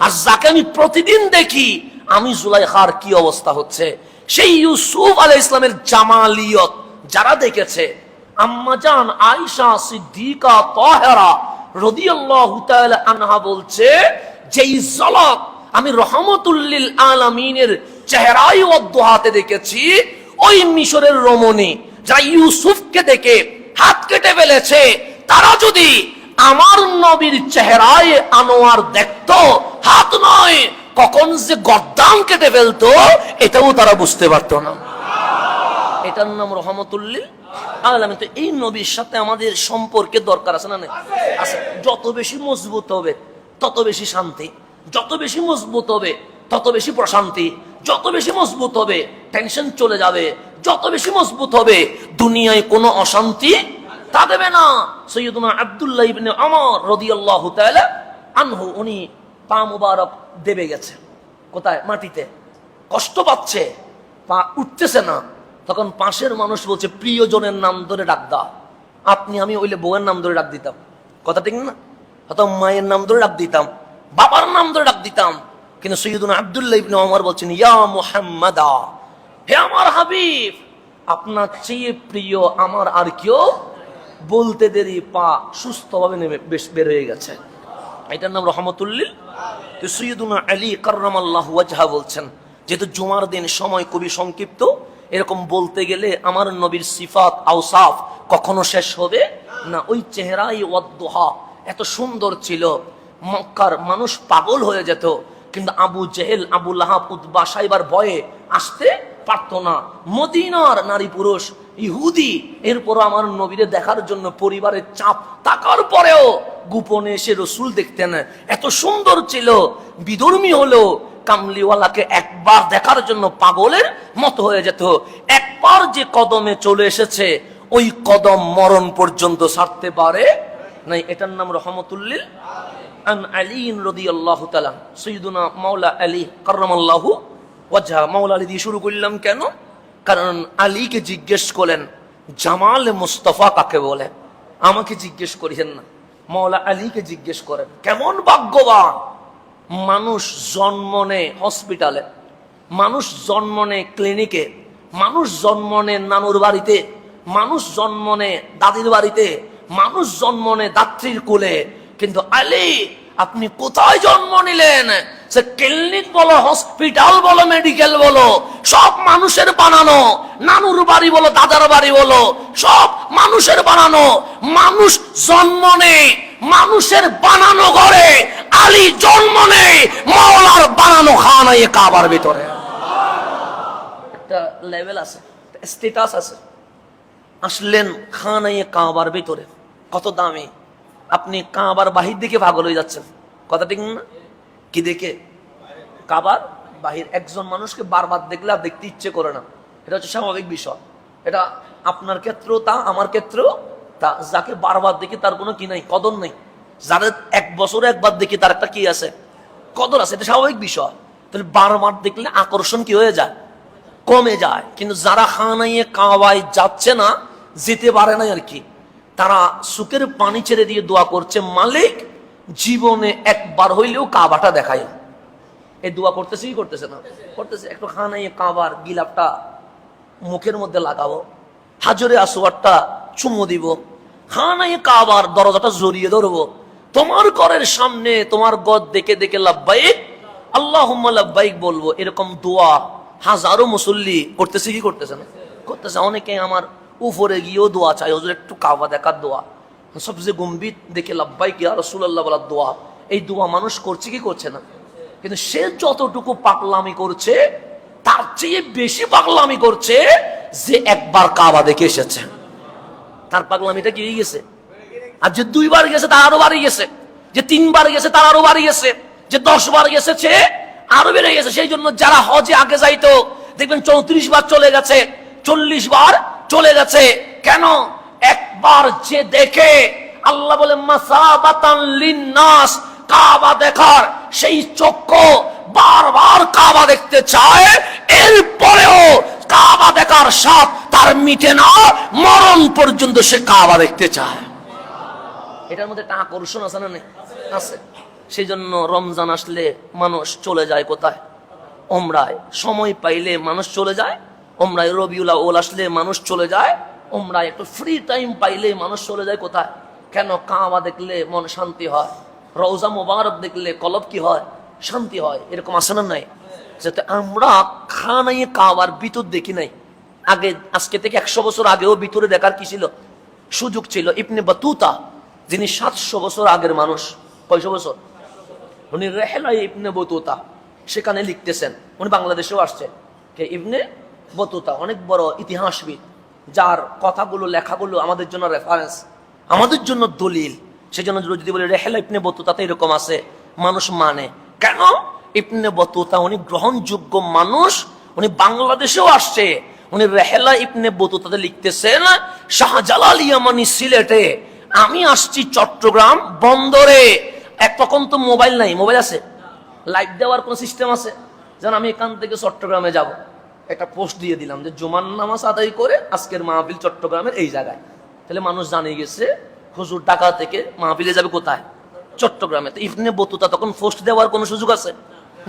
আর যাকে আমি প্রতিদিন দেখি, আমি জুলাইখার কি অবস্থা হচ্ছে। সেই ইউসুফ আলাইহিস সালামের জামালিয়ত যারা দেখেছে, আম্মাজান আয়েশা সিদ্দিকা তাহেরা রাদিয়াল্লাহু তাআলা আনহা বলছে, যেই ঝলক আমি রহমতুল লিল আলামিনের চেহারায় ওয়াদহাতে দেখেছি, ওই মিশরের রমণী যারা ইউসুফকে দেখে হাত কেটে ফেলেছে, তারা যদি আমার নবীর চেহারায় আনোয়ার দেখতো, হাত নয় কখন যে গর্দান কেটে ফেলতো, এটাও তারা বুঝতে পারতো না। এটার নাম রহমতুল লিল আলামিন। তো এই নবীর সাথে আমাদের সম্পর্কের দরকার আছে না? নেই? আছে। যত বেশি মজবুত হবে তত বেশি শান্তি, যত বেশি মজবুত হবে তত বেশি প্রশান্তি, যত বেশি মজবুত হবে টেনশন চলে যাবে, যত বেশি মজবুত হবে দুনিয়ায় কোনো অশান্তি তা দেবে না। সৈয়দুনা আব্দুল্লাহ ইবনে ওমর রাদিয়াল্লাহু তাআলা আনহু, উনি পা মুবারক দেবে গেছে কোথায়, মাটিতে, কষ্ট পাচ্ছে, পা উঠতেছে না। তখন পাশের মানুষ বলছে, প্রিয়জনের নাম ধরে ডাক দাও। আপনি আমি ওইলে বউয়ের নাম ধরে ডাক দিতাম, কথা ঠিক না? হয়তো মায়ের নাম ধরে ডাক দিতাম, বাবার নাম ধরে ডাক দিতাম, কিন্তু সৈয়দুনা আব্দুল্লাহ ইবনে ওমর বলছেন, ইয়া মুহাম্মাদা, হে আমার হাবিব, আপনার চেয়ে প্রিয় আমার আর কেউ। বলতে দেরি পা সুস্থভাবে নেমে বের হয়ে গেছে। এটার নাম রহমতুল্লিল। তো সৈয়দুনা আলী কাররামাল্লাহু ওয়াজহা বলছেন, যেহেতু জুমার দিন সময় খুবই সংক্ষিপ্ত, এরকম বলতে গেলে আমার নবীর সিফাত আওসাফ কখনো শেষ হবে না। ওই চেহারাই ওয়াদ্দুহা এত সুন্দর ছিল, মক্কার মানুষ পাগল হয়ে যেত, কিন্তু আবু জেহেল, আবু লাহাব, উতবা, সাইবার ভয়ে আসতে পারতো না। মদিনার নারী পুরুষ, ইহুদি, এরপর আমার নবীরে দেখার জন্য পরিবারের চাপ থাকার পরেও গোপনে এসে রসুল দেখতেন। এত সুন্দর ছিল, বিধর্মী হলো, কামলিওয়ালাকে একবার দেখার জন্য পাগলের মতো হয়ে যেত। একবার যে কদমে চলে এসেছে, ওই কদম মরণ পর্যন্ত ছাড়তে পারে নাই। এটার নাম রহমতুল্লিল। আন আলী রাদিয়াল্লাহু তাআলা, সাইয়্যিদুনা মাওলা আলী কাররামাল্লাহু ওয়াজহা। মাওলা আলী দিয়ে শুরু করলাম কেন? কারণ আলীকে জিজ্ঞেস করেন জামাল মুস্তাফা কাকে বলে, আমাকে জিজ্ঞেস করেন না, মাওলা আলীকে জিজ্ঞেস করেন। কেমন ভাগ্যবান মানুষ জন্ম নেয় হসপিটালে, মানুষ জন্ম নেয় ক্লিনিকে, মানুষ জন্ম নেয় নানুর বাড়িতে, মানুষ জন্ম নেয় দাদির বাড়িতে, মানুষ জন্ম নেয় দাত্রীর কোলে, কিন্তু আলী আপনি কোথায় জন্ম নিলেন? সে ক্লিনিক বলো, হসপিটাল বলো, মেডিকেল বলো, সব মানুষের বানানো। নানুর বাড়ি বলো, দাদার বাড়ি বলো, সব মানুষের বানানো। মানুষ জন্ম নেয় মানুষের বানানো ঘরে, আলী জন্ম নেয় মাওলার বানানো খানায়ে কাবার ভিতরে। একটা লেভেল আছে, স্ট্যাটাস আছে। আসলেন খানায়ে কাবার ভিতরে, কত দামি। আপনি কাবার বাহির দিকে পাগল হয়ে যাচ্ছেন, কথা ঠিক না? কি দেখে? কাবার বাহির। একজন মানুষকে বারবার দেখলে আর দেখতে ইচ্ছে করে না, এটা হচ্ছে স্বাভাবিক বিষয়। এটা আপনার ক্ষেত্রেও তা, আমার ক্ষেত্রেও তা। যাকে বারবার দেখি তার কোনো কি নাই, কদর নেই। যারা এক বছরে একবার দেখি তার একটা কি আছে, কদর আছে। এটা স্বাভাবিক বিষয়। তাহলে বারবার দেখলে আকর্ষণ কি হয়ে যায়, কমে যায়। কিন্তু যারা খানায়ে কাবায় যাচ্ছে না, যেতে পারে না আর কি, তারা সুখের পানি ছেড়ে দিয়ে দোয়া করছে, মালিক জীবনে একবার হইলেও কাবাটা দেখায়। এই দোয়া করতেছে কি করতেছে না? করতেছে। একটু খানায়ে কাবার গিলাপটা মুখের মধ্যে লাগাবো, হাজরে আসওয়াদটা চুমু দিব, খানায়ে কাবার দরজাটা জড়িয়ে ধরবো, তোমার ঘরের সামনে তোমার গদ দেখে দেখে লাব্বাইক আল্লাহুম্মা লাব্বাইক বলবো। এরকম দোয়া হাজারো মুসল্লি করতেছে কি করতেছে না? করতেছে। অনেকে আমার উপরে গিয়েও দোয়া চাই, হুজুর একটু কাবা দেখার দোয়া, সবচেয়ে গম্ভীর দেখে লাব্বাইক ইয়া রাসূলুল্লাহ বলার দোয়া। এই দোয়া মানুষ করছে কি করছে না? কিন্তু সে যতটুকু পাগলামি করছে, তার চেয়ে বেশি পাগলামি করছে যে একবার কাবা দেখে এসেছে। তার পাগলামিটা কি হয়ে গেছে? আর যে 2 বার গেছে তার আরো বাড়ি গেছে, যে 3 বার গেছে তার আরো বাড়ি গেছে, যে 10 বার গেছে আরো বেড়ে গেছে। সেই জন্য যারা হজে আগে যাইতো দেখবেন 34 বার চলে গেছে, 40 বার চলে গেছে। কেন? একবার যে দেখে, আল্লাহ বলে মাসাবাতান লিন্নাস, কাবা দেখার সেই চক্ষু বারবার কাবা দেখতে চায়, এরপরেও কাবা দেখার স্বাদ তার মিটে না, মরণ পর্যন্ত সে কাবা দেখতে চায়। এটার মধ্যে একটা আকর্ষণ আছে না? নেই? আছে। সেই জন্য রমজান আসলে মানুষ চলে যায় কোথায়? উমরায়। সময় পাইলে মানুষ চলে যায় উমরায়। রবিউল আউয়াল আসলে মানুষ চলে যায় উমরায়। একটু ফ্রি টাইম পাইলে মানুষ চলে যায় কোথায়? কেন? কাবা দেখলে মন শান্তি হয়, রওজা মুবারক দেখলে কলব কি হয়? শান্তি হয়। এরকম আছে না? নাই? যাতে আমরা খানায়ে কাবার ভিতর দেখি নাই। আগে, আজকে থেকে 100 বছর আগেও ভিতরে দেখার কি ছিল? সুযোগ ছিল। ইবনে বাতুতা, যিনি 700 বছর আগের মানুষ, কয়শো বছর, উনি রেহলায়ে ইবনে বাতুতা সেখানে লিখতেছেন। উনি বাংলাদেশেও আসছে। কে? ইবনে বাতুতা, অনেক বড় ইতিহাসবিদ, যার কথাগুলো, লেখাগুলো আমাদের জন্য রেফারেন্স, আমাদের জন্য দলিল। সেই জন্য যদি বলি রেহলা ইবনে বাতুতাতে এরকম আছে, মানুষ মানে। কেন? ইবনে বাতুতা উনি গ্রহণযোগ্য মানুষ, উনি বাংলাদেশেও আসছে, উনি রেহেলা ইবনে বতুতাতে লিখতেছেন, শাহজালাল ইয়ামানি সিলেটে, আমি আসছি চট্টগ্রাম বন্দরে। এক তখন তো মোবাইল নাই, মোবাইল আছে, লাইভ দেওয়ার কোন সিস্টেম আছে? যেন আমি এখান থেকে চট্টগ্রামে যাব, একটা পোস্ট দিয়ে দিলাম যে জুমার নামাজ আদায় করে আজকের মাহফিল চট্টগ্রামের এই জায়গায়। তাহলে মানুষ জানিয়ে গেছে হুজুর ঢাকা থেকে মাহফিলে যাবে কোথায়? চট্টগ্রামে। তো ইবনে বতুতা তখন পোস্ট দেওয়ার কোন সুযোগ আছে?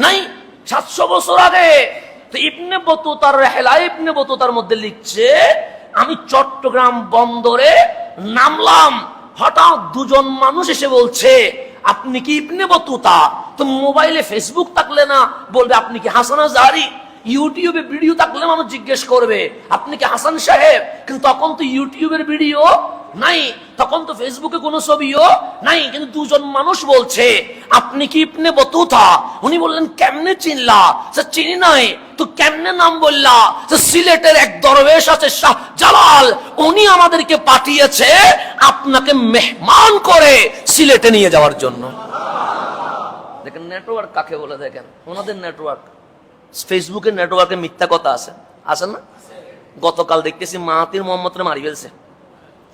নাই। 700 বছর আগে। তো ইবনে বতুতার রেহলা ইবনে বতুতার মধ্যে লিখছে, আমি চট্টগ্রাম বন্দরে নামলাম, হঠাৎ দুজন মানুষ এসে বলছে, আপনি কি ইবনে বতুতা? তো মোবাইলে ফেসবুক থাকলে না বলবে আপনি কি হাসান আজহারি, ইউটিউবে ভিডিও থাকলে মানুষ জিজ্ঞেস করবে আপনি কি হাসান সাহেব। কিন্তু তখন তো ইউটিউবের ভিডিও নাই, তখন তো ফেসবুকে কোনো ছবিও নাই, কিন্তু দুজন মানুষ বলছে আপনি কি ইবনে বতুতা? উনি বললেন কেমনে চিনলা? চিনি নাই। তো কেমনে নাম বললা? সিলেটের এক দরবেশ আছে শাহজালাল, উনি আমাদেরকে পাঠিয়েছে আপনাকে মেহমান করে সিলেটে নিয়ে যাওয়ার জন্য। দেখেন নেটওয়ার্ক কাকে বলে, দেখেন ওনাদের নেটওয়ার্ক। ফেসবুকের নেটওয়ার্কে মিথ্যা কথা আছে, আছে না? গতকাল দেখতেছি মাহাতির মোহাম্মদরে মারি ফেলছে,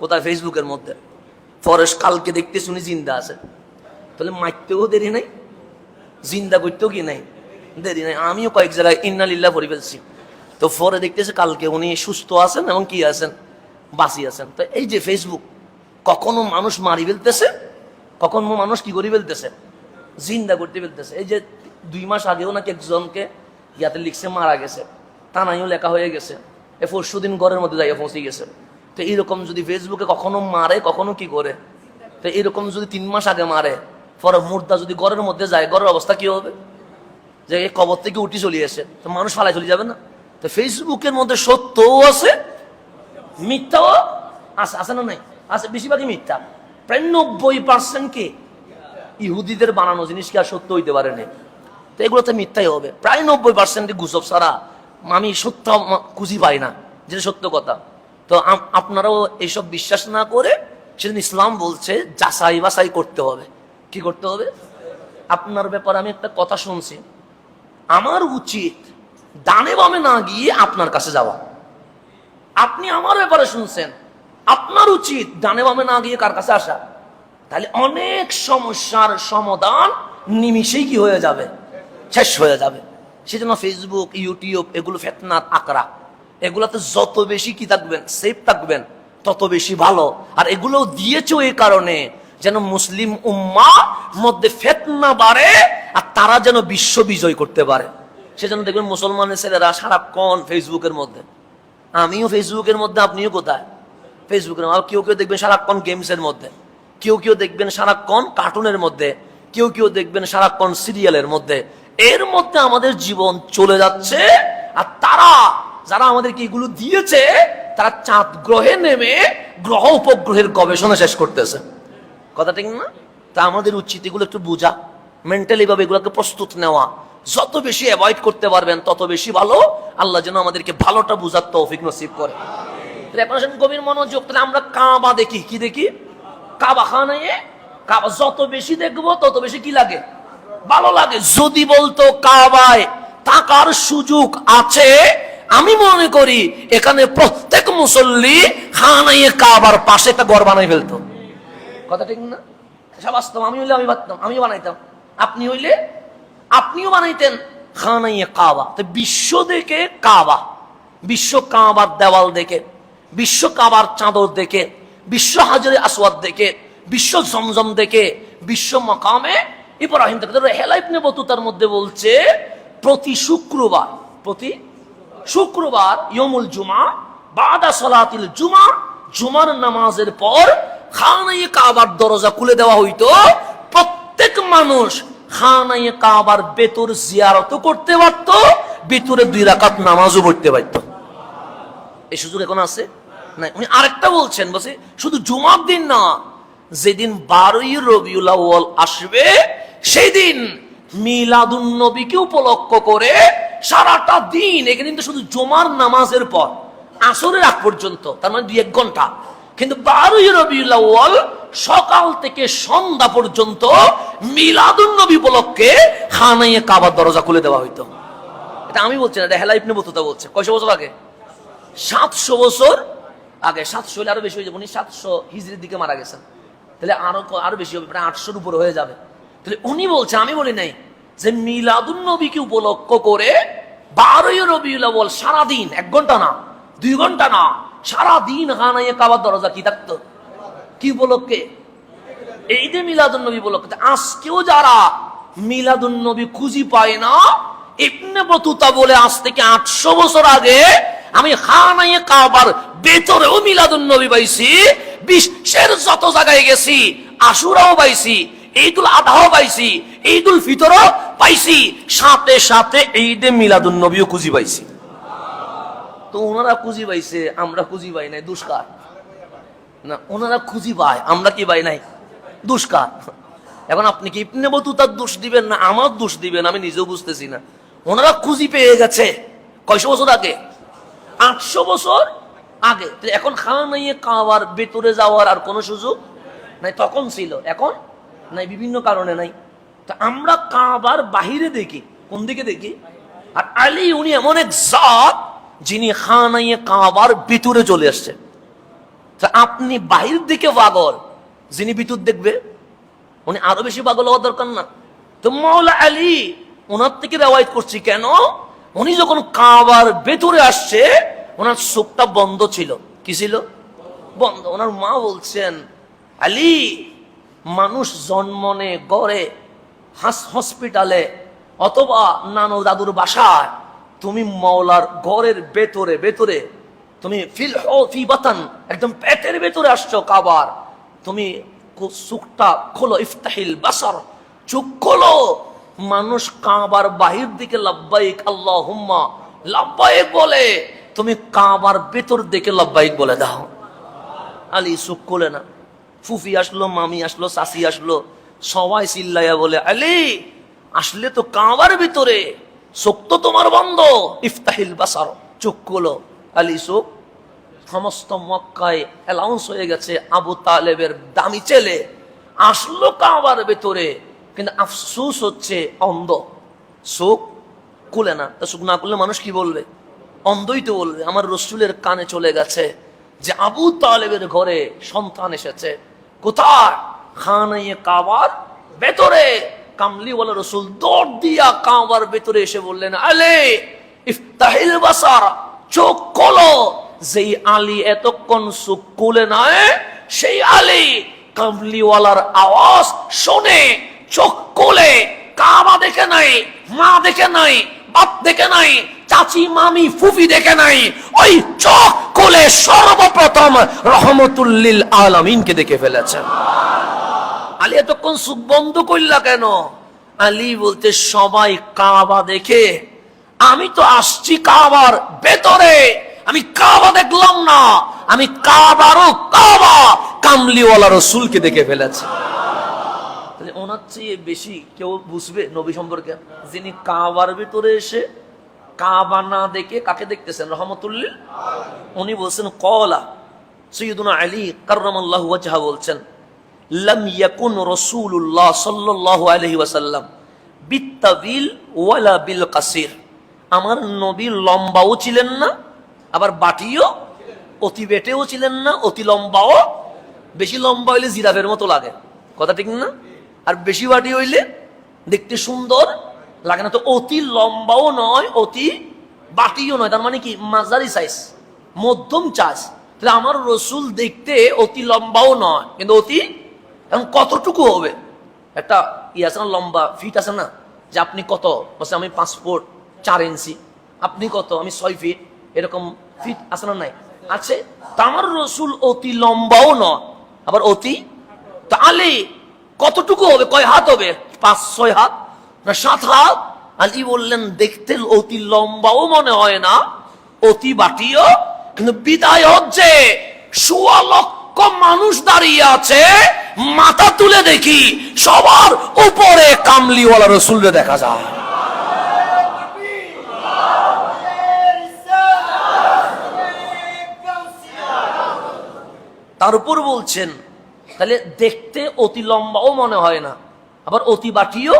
কোথায়? ফেসবুকের মধ্যে। ফরেস্ট কালকে দেখতেছি উনি জিন্দা আছে। তাহলে মারতেও দেরি নাই, জিন্দা করতেও কি নাই, দেরি নাই। আমিও কয়েক জায়গায় ইন্নালিল্লাহ পড়ে ফেলছি। তো পরে দেখতেছি কালকে উনি সুস্থ আছেন এবং কি আছেন, বাঁচি আছেন। তো এই যে ফেসবুক, কখনো মানুষ মারি ফেলতেছে, কখনো মানুষ কি করে ফেলতেছে, জিন্দা করতে ফেলতেছে। এই যে 2 মাস আগেও নাকি একজনকে ইয়াতে লিখছে মারা গেছে, তা নাইও লেখা হয়ে গেছে, এ 4 দিন ঘরের মধ্যে যাইয়া পৌঁছে গেছে। তো এইরকম যদি ফেসবুকে কখনো মারে, কখনো কি করে, তো এরকম যদি 3 মাস আগে মারে, পরে মুর্দা যদি ঘরের মধ্যে যায়, ঘরের অবস্থা কি হবে? যে এই কবর থেকে উঠি চলে আসে, তো মানুষ ফালাই চলে যাবে না? তো ফেসবুকের মধ্যে সত্যও আছে, মিথ্যাও আছে, আছে না নাই? আছে, বেশিরভাগই মিথ্যা। প্রায় 90% কি ইহুদিদের বানানো জিনিস কি আর সত্য হইতে পারে না? তো এগুলোতে মিথ্যাই হবে। প্রায় 90% গুজব ছাড়া আমি সত্য খুঁজি পাই না, যেটা সত্য কথা। তো আপনারাও এইসব বিশ্বাস না করে, সেদিন ইসলাম বলছে যাচাই বাছাই করতে হবে। কি করতে হবে? আপনার ব্যাপারে আমি একটা কথা শুনছি, আমার উচিত ডানে বামে না গিয়ে আপনার কাছে যাওয়া। আপনি আমার ব্যাপারে শুনছেন, আপনার উচিত ডানে বামে না গিয়ে কার কাছে আসা। তাহলে অনেক সমস্যার সমাধান নিমিষেই কি হয়ে যাবে, শেষ হয়ে যাবে। সেজন্য ফেসবুক, ইউটিউব এগুলো ফিতনার আকরা। এগুলাতে যত বেশি কি থাকবেন, সেফ থাকবেন, তত বেশি ভালো। আর এগুলো দিয়েছে এই কারণে যেন মুসলিম উম্মাহ মধ্যে ফিতনা বাড়ে আর তারা যেন বিশ্ব বিজয় করতে পারে। সেজন্য দেখবেন মুসলমানের ছেলেরা সারাক্ষণ ফেসবুকের মধ্যে। আমিও ফেসবুকের মধ্যে, আপনিও কোথায়? ফেসবুকের। কেউ কেউ দেখবেন সারাক্ষণ গেমসের মধ্যে, কেউ কেউ দেখবেন সারাক্ষণ কার্টুনের মধ্যে, কেউ কেউ দেখবেন সারাক্ষণ সিরিয়ালের মধ্যে। এর মধ্যে আমাদের জীবন চলে যাচ্ছে। আর তারা যারা আমাদেরকে এগুলো দিয়েছে, তারা চাঁদ গ্রহে নেমে গ্রহ উপগ্রহের গবেষণা শেষ করতেছে। কথা ঠিক না? তা আমাদের উচিত এগুলো একটু বোঝা, মেন্টালি ভাবে এগুলোকে প্রস্তুত নেওয়া। যত বেশি অ্যাভয়েড করতে পারবেন তত বেশি ভালো। আল্লাহ যেন আমাদেরকে ভালোটা বুঝার তৌফিক নসিব করে। এখন গভীর মনোযোগ। তাহলে আমরা কাবা দেখি, কি দেখি? কাবা খানায় কাবা যত বেশি দেখবো তত বেশি কি লাগে, ভালো লাগে। যদি বলতো কাবায় থাকার সুযোগ আছে, আমি মনে করি এখানে প্রত্যেক মুসল্লি খানায় কাবার পাশে একটা ঘর বানাই ফেলতো। কথা ঠিক না? বাস্তব। আমি হইলে আমি বানাতাম, আমিও বানাইতাম। আপনি হইলে আপনিও বানাইতেন খানায় কাবা। তো বিশ্ব দেখে কাবা, বিশ্ব কাবার দেওয়াল দেখে, বিশ্ব কাবার চাদর দেখে, বিশ্ব হাজরে আসওয়াদ দেখে, বিশ্ব জমজম দেখে, বিশ্ব মাকামে ইব্রাহিম দেখে। রেহেলা ইবনে বতুতার মধ্যে বলছে প্রতি শুক্রবার ইয়মুল জুমা বাদা সালাতিল জুমা, জুমার নামাজের পর খানায়ে কাবার দরজা খুলে দেওয়া হইতো। প্রত্যেক মানুষ খানায়ে কাবার ভেতর জিয়ারত করতে পারত, ভিতরে 2 রাকাত নামাজও পড়তে পারত। এই সুযোগ এখন আছে না? উনি আরেকটা বলছেন, বলছে শুধু জুমার দিন না, যেদিন 12ই রবিউল আউয়াল আসবে সেই দিন মিলাদুন নবীকে উপলক্ষ করে সারাটা দিন, এখানে কিন্তু শুধু জুমার নামাজের পর আসরের আগ পর্যন্ত, তার মানে 2-1 ঘন্টা, কিন্তু 12ই রবিউল আউয়াল সকাল থেকে সন্ধ্যা পর্যন্ত মিলাদুন নবী উপলক্ষে খানায়ে কাবার দরজা খুলে দেওয়া হইতো। এটা আমি বলছি না, এটা রেহেলা ইবনে বতুতা বলছে। কয়শো বছর আগে? 700 বছর আগে। 700 হলে আরো বেশি হয়ে যাবে, উনি 700 হিজরির দিকে মারা গেছেন, তাহলে আরো বেশি হবে, প্রায় 800-র উপরে হয়ে যাবে। তাহলে উনি বলছে, আমি বলি নাই, যে মিলাদুন নবীকে উপলক্ষ করে 12ই রবিউল আউয়াল সারাদিন, 1 ঘন্টা না 2 ঘন্টা না, সারাদিন খানায়ে কাবার দরজা কি থাকতো, কি উপলক্ষে? এই যে মিলাদুন নবী উপলক্ষে। আজকেও যারা মিলাদুন নবী খুঁজি পায় না, ইবনে বতুতা বলে আজ থেকে 800 বছর আগে আমি খানায়ে কাবার ভেতরেও মিলাদুন নবী পাইছি, বিশ্বের যত জায়গায় গেছি আশুরাও পাইছি, ঈদুল আদহাও পাইছি, ঈদুল ফিতরও পাইছি, সাথে সাথে ঈদে মিলাদুন নবীও খুঁজি পাইছি। তো ওনারা খুঁজি পাইছে, আমরা খুঁজি পাই নাই, দুষ্কার না? ওনারা খুঁজি পায়, আমরা কি পাই নাই? দুষ্কার। এখন আপনি কি ইবনে বতুতার দোষ দিবেন না আমার দোষ দিবেন, আমি নিজেও বুঝতেছি না। ওনারা খুঁজি পেয়ে গেছে কয়শো বছর আগে? 800 বছর আগে। এখন খানায়ে কাবার ভেতরে যাওয়ার আর কোনো সুযোগ নাই, তখন ছিল, এখন নাই, বিভিন্ন কারণে নাই। তো আমরা কাবার বাহিরে দেখি, কোন দিকে দেখি? আর আলী উনি এমন এক জাত যিনি খানায়ে কাবার ভিতরে চলে আসছে। আপনি বাহির দিকে পাগল, যিনি ভিতর দেখবে উনি আরো বেশি পাগল হওয়ার দরকার না? তো মাওলা আলী ওনার থেকে রেওয়ায়েত করছি কেন, উনি যখন কাবার ভেতরে আসছে ওনার চোখটা বন্ধ ছিল। কি ছিল? বন্ধ। ওনার মা বলছেন, আলী, মানুষ জন্ম নেয় গড়ে, হসপিটালে অথবা নানু দাদুর বাসায়, তুমি মাওলার ঘরের ভেতরে ভেতরে তুমি ফি বাতান, একদম পেটের ভেতরে আসছো কাবার। তুমি চোখটা খোলো, ইফতাহিল বাসার, চোখ খোলো। মানুষ কাবার বাহির দিকে লাব্বাইক আল্লাহুম্মা লাব্বাইক বলে, তুমি কাবার ভেতর দিকে লাব্বাইক বলে দাও। আলী চোখ খোলে না। ফুফি আসলো, মামি আসলো, চাচি আসলো, সবাই চিল্লাইয়া বলে, আলী আসলে তো কাবার ভিতরে, চোখ তো তোমার বন্ধ, ইফতাহিল বাসার, চোখ খোলো। আলী চোখ। সমস্ত মক্কায় অ্যালাউন্স হয়ে গেছে আবু তালেবের দামি ছেলে আসলো কাবার ভেতরে, কিন্তু আফসোস হচ্ছে অন্ধ, চোখ খুলে না। তা চোখ না খুললে মানুষ কি বলবে? অন্ধই তো বলবে। আমার রসুলের কানে চলে গেছে যে আবু তালেবের ঘরে সন্তান এসেছে। কোথায়? খানায়ে কাবার ভেতরে। কামলিওয়ালা রসুল দৌড় দিয়া কাবার ভেতরে এসে বললেন, আলে ইফতাহিল বাসার, চোখ খোলো। যেই আলী এতক্ষণ চোখ খুলে নাই, সেই আলী কামলিওয়ালার আওয়াজ শুনে চোখ খুলে কাবা দেখে নাই, মা দেখে নাই, বাপ দেখে নাই, চাচি মামি ফুফি দেখে নাই, ওই চোখ খুলে সর্বপ্রথম রহমতুল লিল আলামিনকে দেখে ফেলেছেন। আলী এতক্ষণ চোখ বন্ধ করলা কেন? আলী বলতে, সবাই কাবা দেখে, আমি তো আসছি কাবার ভেতরে, আমি কাবা দেখলাম না, আমি কাবারও কাবা কামলিওয়ালা রসুলকে দেখে ফেলেছি। তাহলে ওনার চেয়ে বেশি কেউ বুঝবে নবী সম্পর্কে? যিনি কাবার ভিতরে এসে কাবা না দেখে কাকে দেখতেছেন? রহমতুল্লিল। উনি বলছেন, কলা সাইয়্যিদুনা আলী কাররামাল্লাহু ওয়াজহা বলছেন, লাম ইয়াকুন রাসূলুল্লাহ সাল্লাল্লাহু আলাইহি ওয়াসাল্লাম বিত্তাবিল ওয়ালা বিল কাসির। আমার নবী লম্বাও ছিলেন না, আবার বাটিও, অতি বেটেও ছিলেন না, অতি লম্বাও। বেশি লম্বা হইলে জিরাফের মতো লাগে, কথা ঠিক না? আর বেশি বাটি হইলে দেখতে সুন্দর লাগে না। তো অতি লম্বাও নয়, অতি বাটিও নয়, তার মানে কি? মাঝারি সাইজ, মধ্যম চাষ। তাহলে আমার রসুল দেখতে অতি লম্বাও নয়, কিন্তু অতি, এখন কতটুকু হবে? একটা আছে না, লম্বা ফিট আছে না, যে আপনি কত বলছে, আমি 5 ফুট 4 ইঞ্চি, আপনি কত, আমি 6 ফিট, এরকম ফিট আছে না? নাই, আছে। তা আমার রসুল অতি লম্বাও নয়, আবার অতি, তাহলে কতটুকু হবে? কয় হাত হবে? 5-6 হাত না 7 হাত? আলী বললেন, দেখতে অতি লম্বাও মনে হয় না, অতি বাটিও, কিন্তু বিদায় হচ্ছে 1.25 লক্ষ মানুষ দাঁড়িয়ে আছে, মাথা তুলে দেখি সবার উপরে কামলিওয়ালা রসুলকে দেখা যায়। তার উপর বলছেন, তাহলে দেখতে অতি লম্বাও মনে হয় না, আবার অতি বাটিও,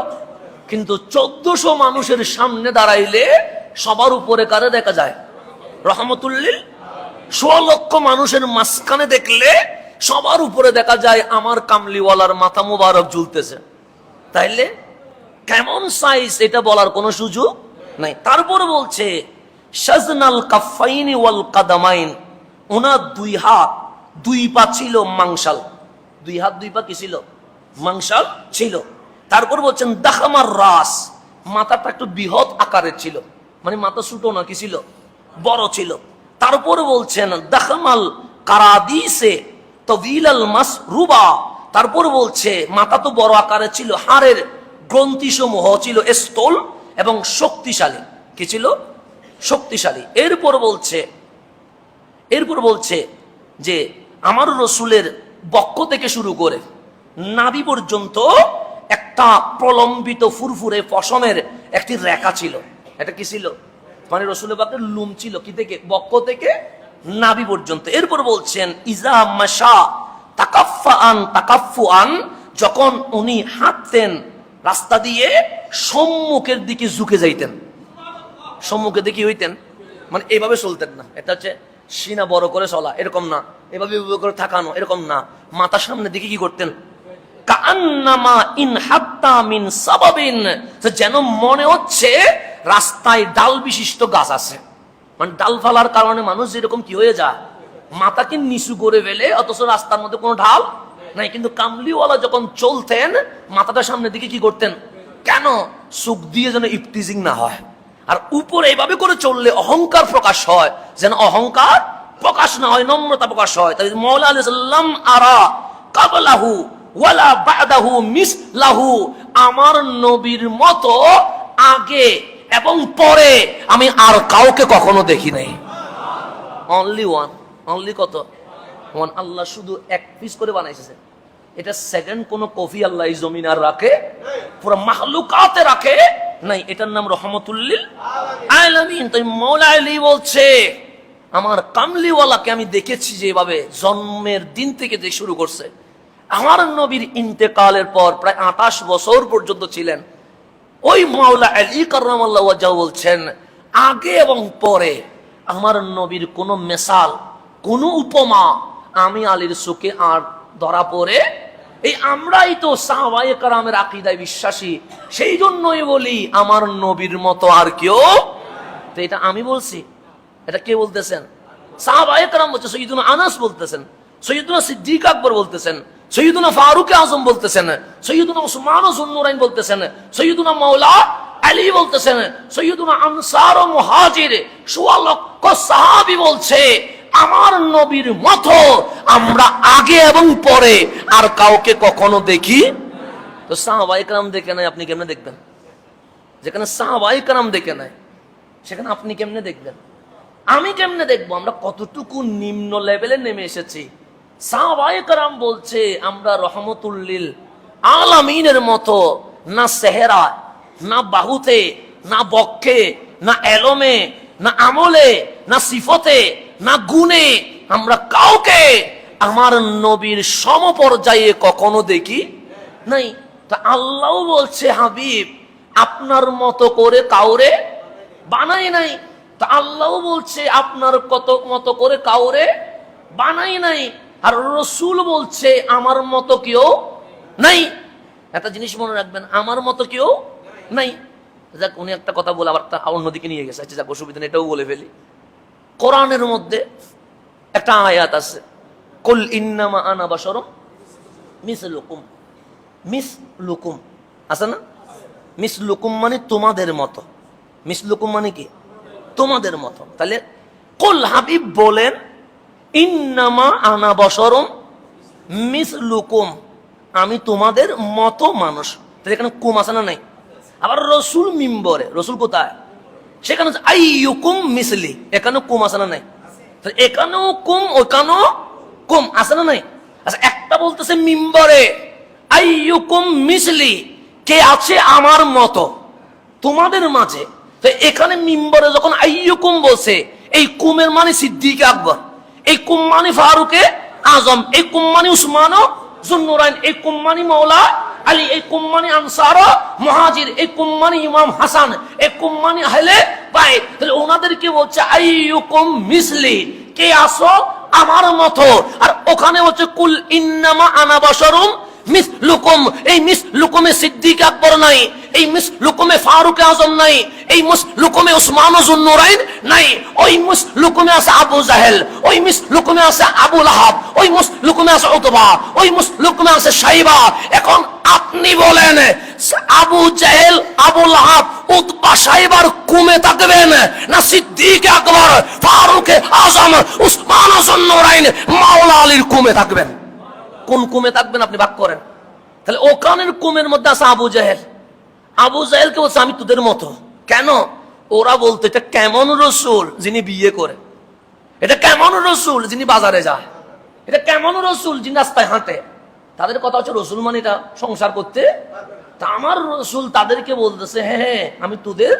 কিন্তু 1400 মানুষের সামনে দাঁড়াইলে সবার উপরে কারে দেখা যায়? রহমতুল্লিল সোয়া লক্ষ মানুষের মাঝখানে দেখলে সবার উপরে দেখা যায় আমার কামলিওয়ালার মাথা মুবারক ঝুলতেছে। তাইলে কেমন সাইজ এটা বলার কোনো সুযোগ নাই। তারপর বলছে শাজনাল কাফাইনি ওয়াল কাদামাইন, ওনার দুই হাত দুই পা ছিল মাংসাল। দুই হাত দুই পা কি ছিল? মাংসাল ছিল। তারপর বলছেন দাখামার রাস, মাথাটা একটু বৃহৎ আকারের ছিল, মানে মাথা ছোট না, কি ছিল? বড় ছিল। তারপর বলছেন দাখামাল কারাদিসে তবিলাল মাসরুবা, তারপর বলছে মাথা তো বড় আকারের ছিল, হাড়ের গ্রন্থিসমূহ ছিল স্থূল এবং শক্তিশালী। কি ছিল? শক্তিশালী। এরপর বলছে যে আমার রসুলের বক্ষ থেকে শুরু করে নাভি পর্যন্ত একটা প্রলম্বিত ফুরফুরে পশমের একটি রেখা ছিল। এটা কি ছিল? মানে রসুলের বাপের লুম ছিল কি থেকে? বক্ষ থেকে নাভি পর্যন্ত। এরপর বলছেন ইজা মাশা তাকাফফুআন, যখন উনি হাঁটতেন রাস্তা দিয়ে সম্মুখের দিকে ঝুঁকে যাইতেন। সম্মুখের দিকে হইতেন মানে এইভাবে চলতেন না, এটা হচ্ছে সিনা বড় করে চলা, এরকম না। এভাবে করে থাকানো, এরকম না। মাথা সামনের দিকে কি করতেন? কাআন্নামা ইন হাত্তা মিন সাবাবিন, যেন মনে হচ্ছে রাস্তায় ডাল বিশিষ্ট গাছ আছে। মানে ডাল ফালার কারণে মানুষ যেরকম কি হয়ে যায়, মাথাকে নিচু করে ফেলে, অথচ রাস্তার মধ্যে কোনো ঢাল নাই। কিন্তু কামলিওয়ালা যখন চলতেন মাথাটা সামনের দিকে কি করতেন? কেন? সুখ দিয়ে যেন ইফতিজিং না হয়। আর উপরে এইভাবে করে চললে অহংকার প্রকাশ হয়, যেন অহংকার প্রকাশ না হয়, নম্রতা প্রকাশ হয়। তাই মওলা আলাইহিস সালাম আরা কাবলাহু ওয়ালা বাদাহু মিসলাহু, আমার নবীর মতো আগে এবং পরে আমি আর কাউকে কখনো দেখি নাই। অনলি ওয়ান, অনলি কত? ওয়ান। আল্লাহ শুধু এক পিস করে বানাইছে। এটা সেকেন্ড কোন কফি আল্লাহ এই জমিন আর রাখে, পুরো মাখলুকাতে রাখে নাই। এটার নাম রহমতুল্লিল আলামিন। তাই মওলা আলী বলছে আমার কামলিওয়ালাকে আমি দেখেছি যেভাবে জন্মের দিন থেকে যে শুরু করছে, আমার নবীর ইন্তেকালের পর প্রায় 28 বছর পর্যন্ত ছিলেন। ওই মাওলা আলী কাররামাল্লাহু ওয়াজহু বলছেন আগে এবং পরে আমার নবীর কোন মেসাল, কোন উপমা আমি আলীর চোখে আর ধরা পড়ে। এই আমরাই তো সাহাবায়ে কেরামের আকীদায় বিশ্বাসী, সেই জন্যই বলি আমার নবীর মতো আর কেউ। তো এটা আমি বলছি, এটা কে বলতেছেন? সাহাবায়ে কেরাম বলছে। সৈয়দুনা আনাস বলতেছেন, সৈয়দুনা সিদ্দিক আকবর বলতেছেন, সৈয়দুনা ফারুক আজম বলতেছেন, সৈয়দুনা উসমান যুন্নুরাইন বলতেছেন, সৈয়দুনা মাওলা আলী বলতেছেন, সৈয়দুনা আনসার ও মুহাজির সোয়া লক্ষ সাহাবী বলছে আমার নবীর মতো আমরা আগে এবং পরে আর কাউকে কখনো দেখি। তো সাহাবায়ে কেরাম দেখে নাই, আপনি কেমনে দেখবেন? যেখানে সাহাবায়ে কেরাম দেখে নাই সেখানে আপনি কেমনে দেখবেন? আমি কেমনে দেখবো? আমরা কতটুকু নিম্ন লেভেলে নেমে এসেছি। সাহাবায়ে কেরাম বলছে আমরা রহমতুল্লিল আলামিনের মতো না চেহারা, না বাহুতে, না বক্ষে, না এলমে, না আমলে, না সিফতে, না গুণে আমরা কাউকে আমার নবীর সমপর্যায়ে কখনো দেখি নাই। তা আল্লাহ বলছে হাবিব আপনার মতো করে কাউরে বানাই নাই। তা আল্লাহ বলছে আপনার কত মতো করে কাউরে বানাই নাই। আর রসুল বলছে আমার মতো কেউ নাই। একটা জিনিস মনে রাখবেন, আমার মতো কেউ নাই। যাক, উনি একটা কথা বলে আবার অন্যদিকে নিয়ে গেছে। আচ্ছা যাক, অসুবিধা নেই, এটাও বলে ফেলি। কোরআনের মধ্যে একটা আয়াত আছে, কুল ইন্নামা আনা বাশারুম মিসলুকুম। মিসলুকুম আছে না? মিসলুকুম মানে তোমাদের মতো। মিসলুকুম মানে কি? তোমাদের মতো। তাহলে কুল হাবিব বলেন ইন্নামা আনা বাশারুম মিসলুকুম, আমি তোমাদের মতো মানুষ। তাহলে এখানে কুম আছে না নাই? আবার রসুল মিম্বরে, রসুল কোথায়? সেখানে আইয়ুকুম মিসলি, এখানেও কুম আছে না নাই? এখানেও কুম, ওখানেও কুম আছে না নাই? আচ্ছা, একটা বলতেছে মিম্বরে আইয়ুকুম মিসলি, কে আছে আমার মতো তোমাদের মাঝে। তো এখানে মিম্বরে যখন আইয়ুকুম বলছে, এই কুমের মানে সিদ্দিক আকবর, এই কুম মানে ফারুকে আজম, এই কুম মানে উসমান যুন্নুরাইন, এই কুম মানে মাওলা আলী, এই কুম মানে আনসার মুহাজির, এই কুম মানে ইমাম হাসান, এই কুম মানে আহলে বাইত। তাহলে ওনাদেরকে বলছে আইয়ুকুম মিসলি, কে আসো আমার মতো, আর ওখানে হচ্ছে কুল ইন্নামা আনা বাশারুম মিসলুকুম। এই মিসলুকুমে সিদ্দিক আকবর নাই, এই মিসলুকুমে ফারুক আজম নাই, এই মিসলুকুমে উসমান যুন্নুরাইন নাই, ওই মিসলুকুমে আছে আবু জাহেল, ওই মিসলুকুমে আছে আবু লাহাব, ওই মিসলুকুমে আছে উতবা, ওই মিসলুকুমে আছে শাইবা। এখন আপনি বলেন আবু জাহেল, আবু লাহাব, উতবা, শাইবার কুমে থাকবেন না সিদ্দিক আকবর, ফারুক আজম, উসমান যুন্নুরাইন, মাওলা আলীর কুমে থাকবেন? কোন কুমে থাকবেন আপনি ভাগ করেন। তাহলে ওখানের কুমের মধ্যে আছে আবু জাহেল। আবু জাহেলকে বলছে আমি তোদের মতো। কেন? ওরা বলতো এটা কেমন রসুল যিনি বিয়ে করে, এটা কেমন রসুল যিনি বাজারে যায়, এটা কেমন রসুল যিনি রাস্তায় হাঁটে। তাদের কথা হচ্ছে রসুল মানে এটা সংসার করতে। তা আমার রসুল তাদেরকে বলতেছে হ্যাঁ হ্যাঁ আমি তোদের,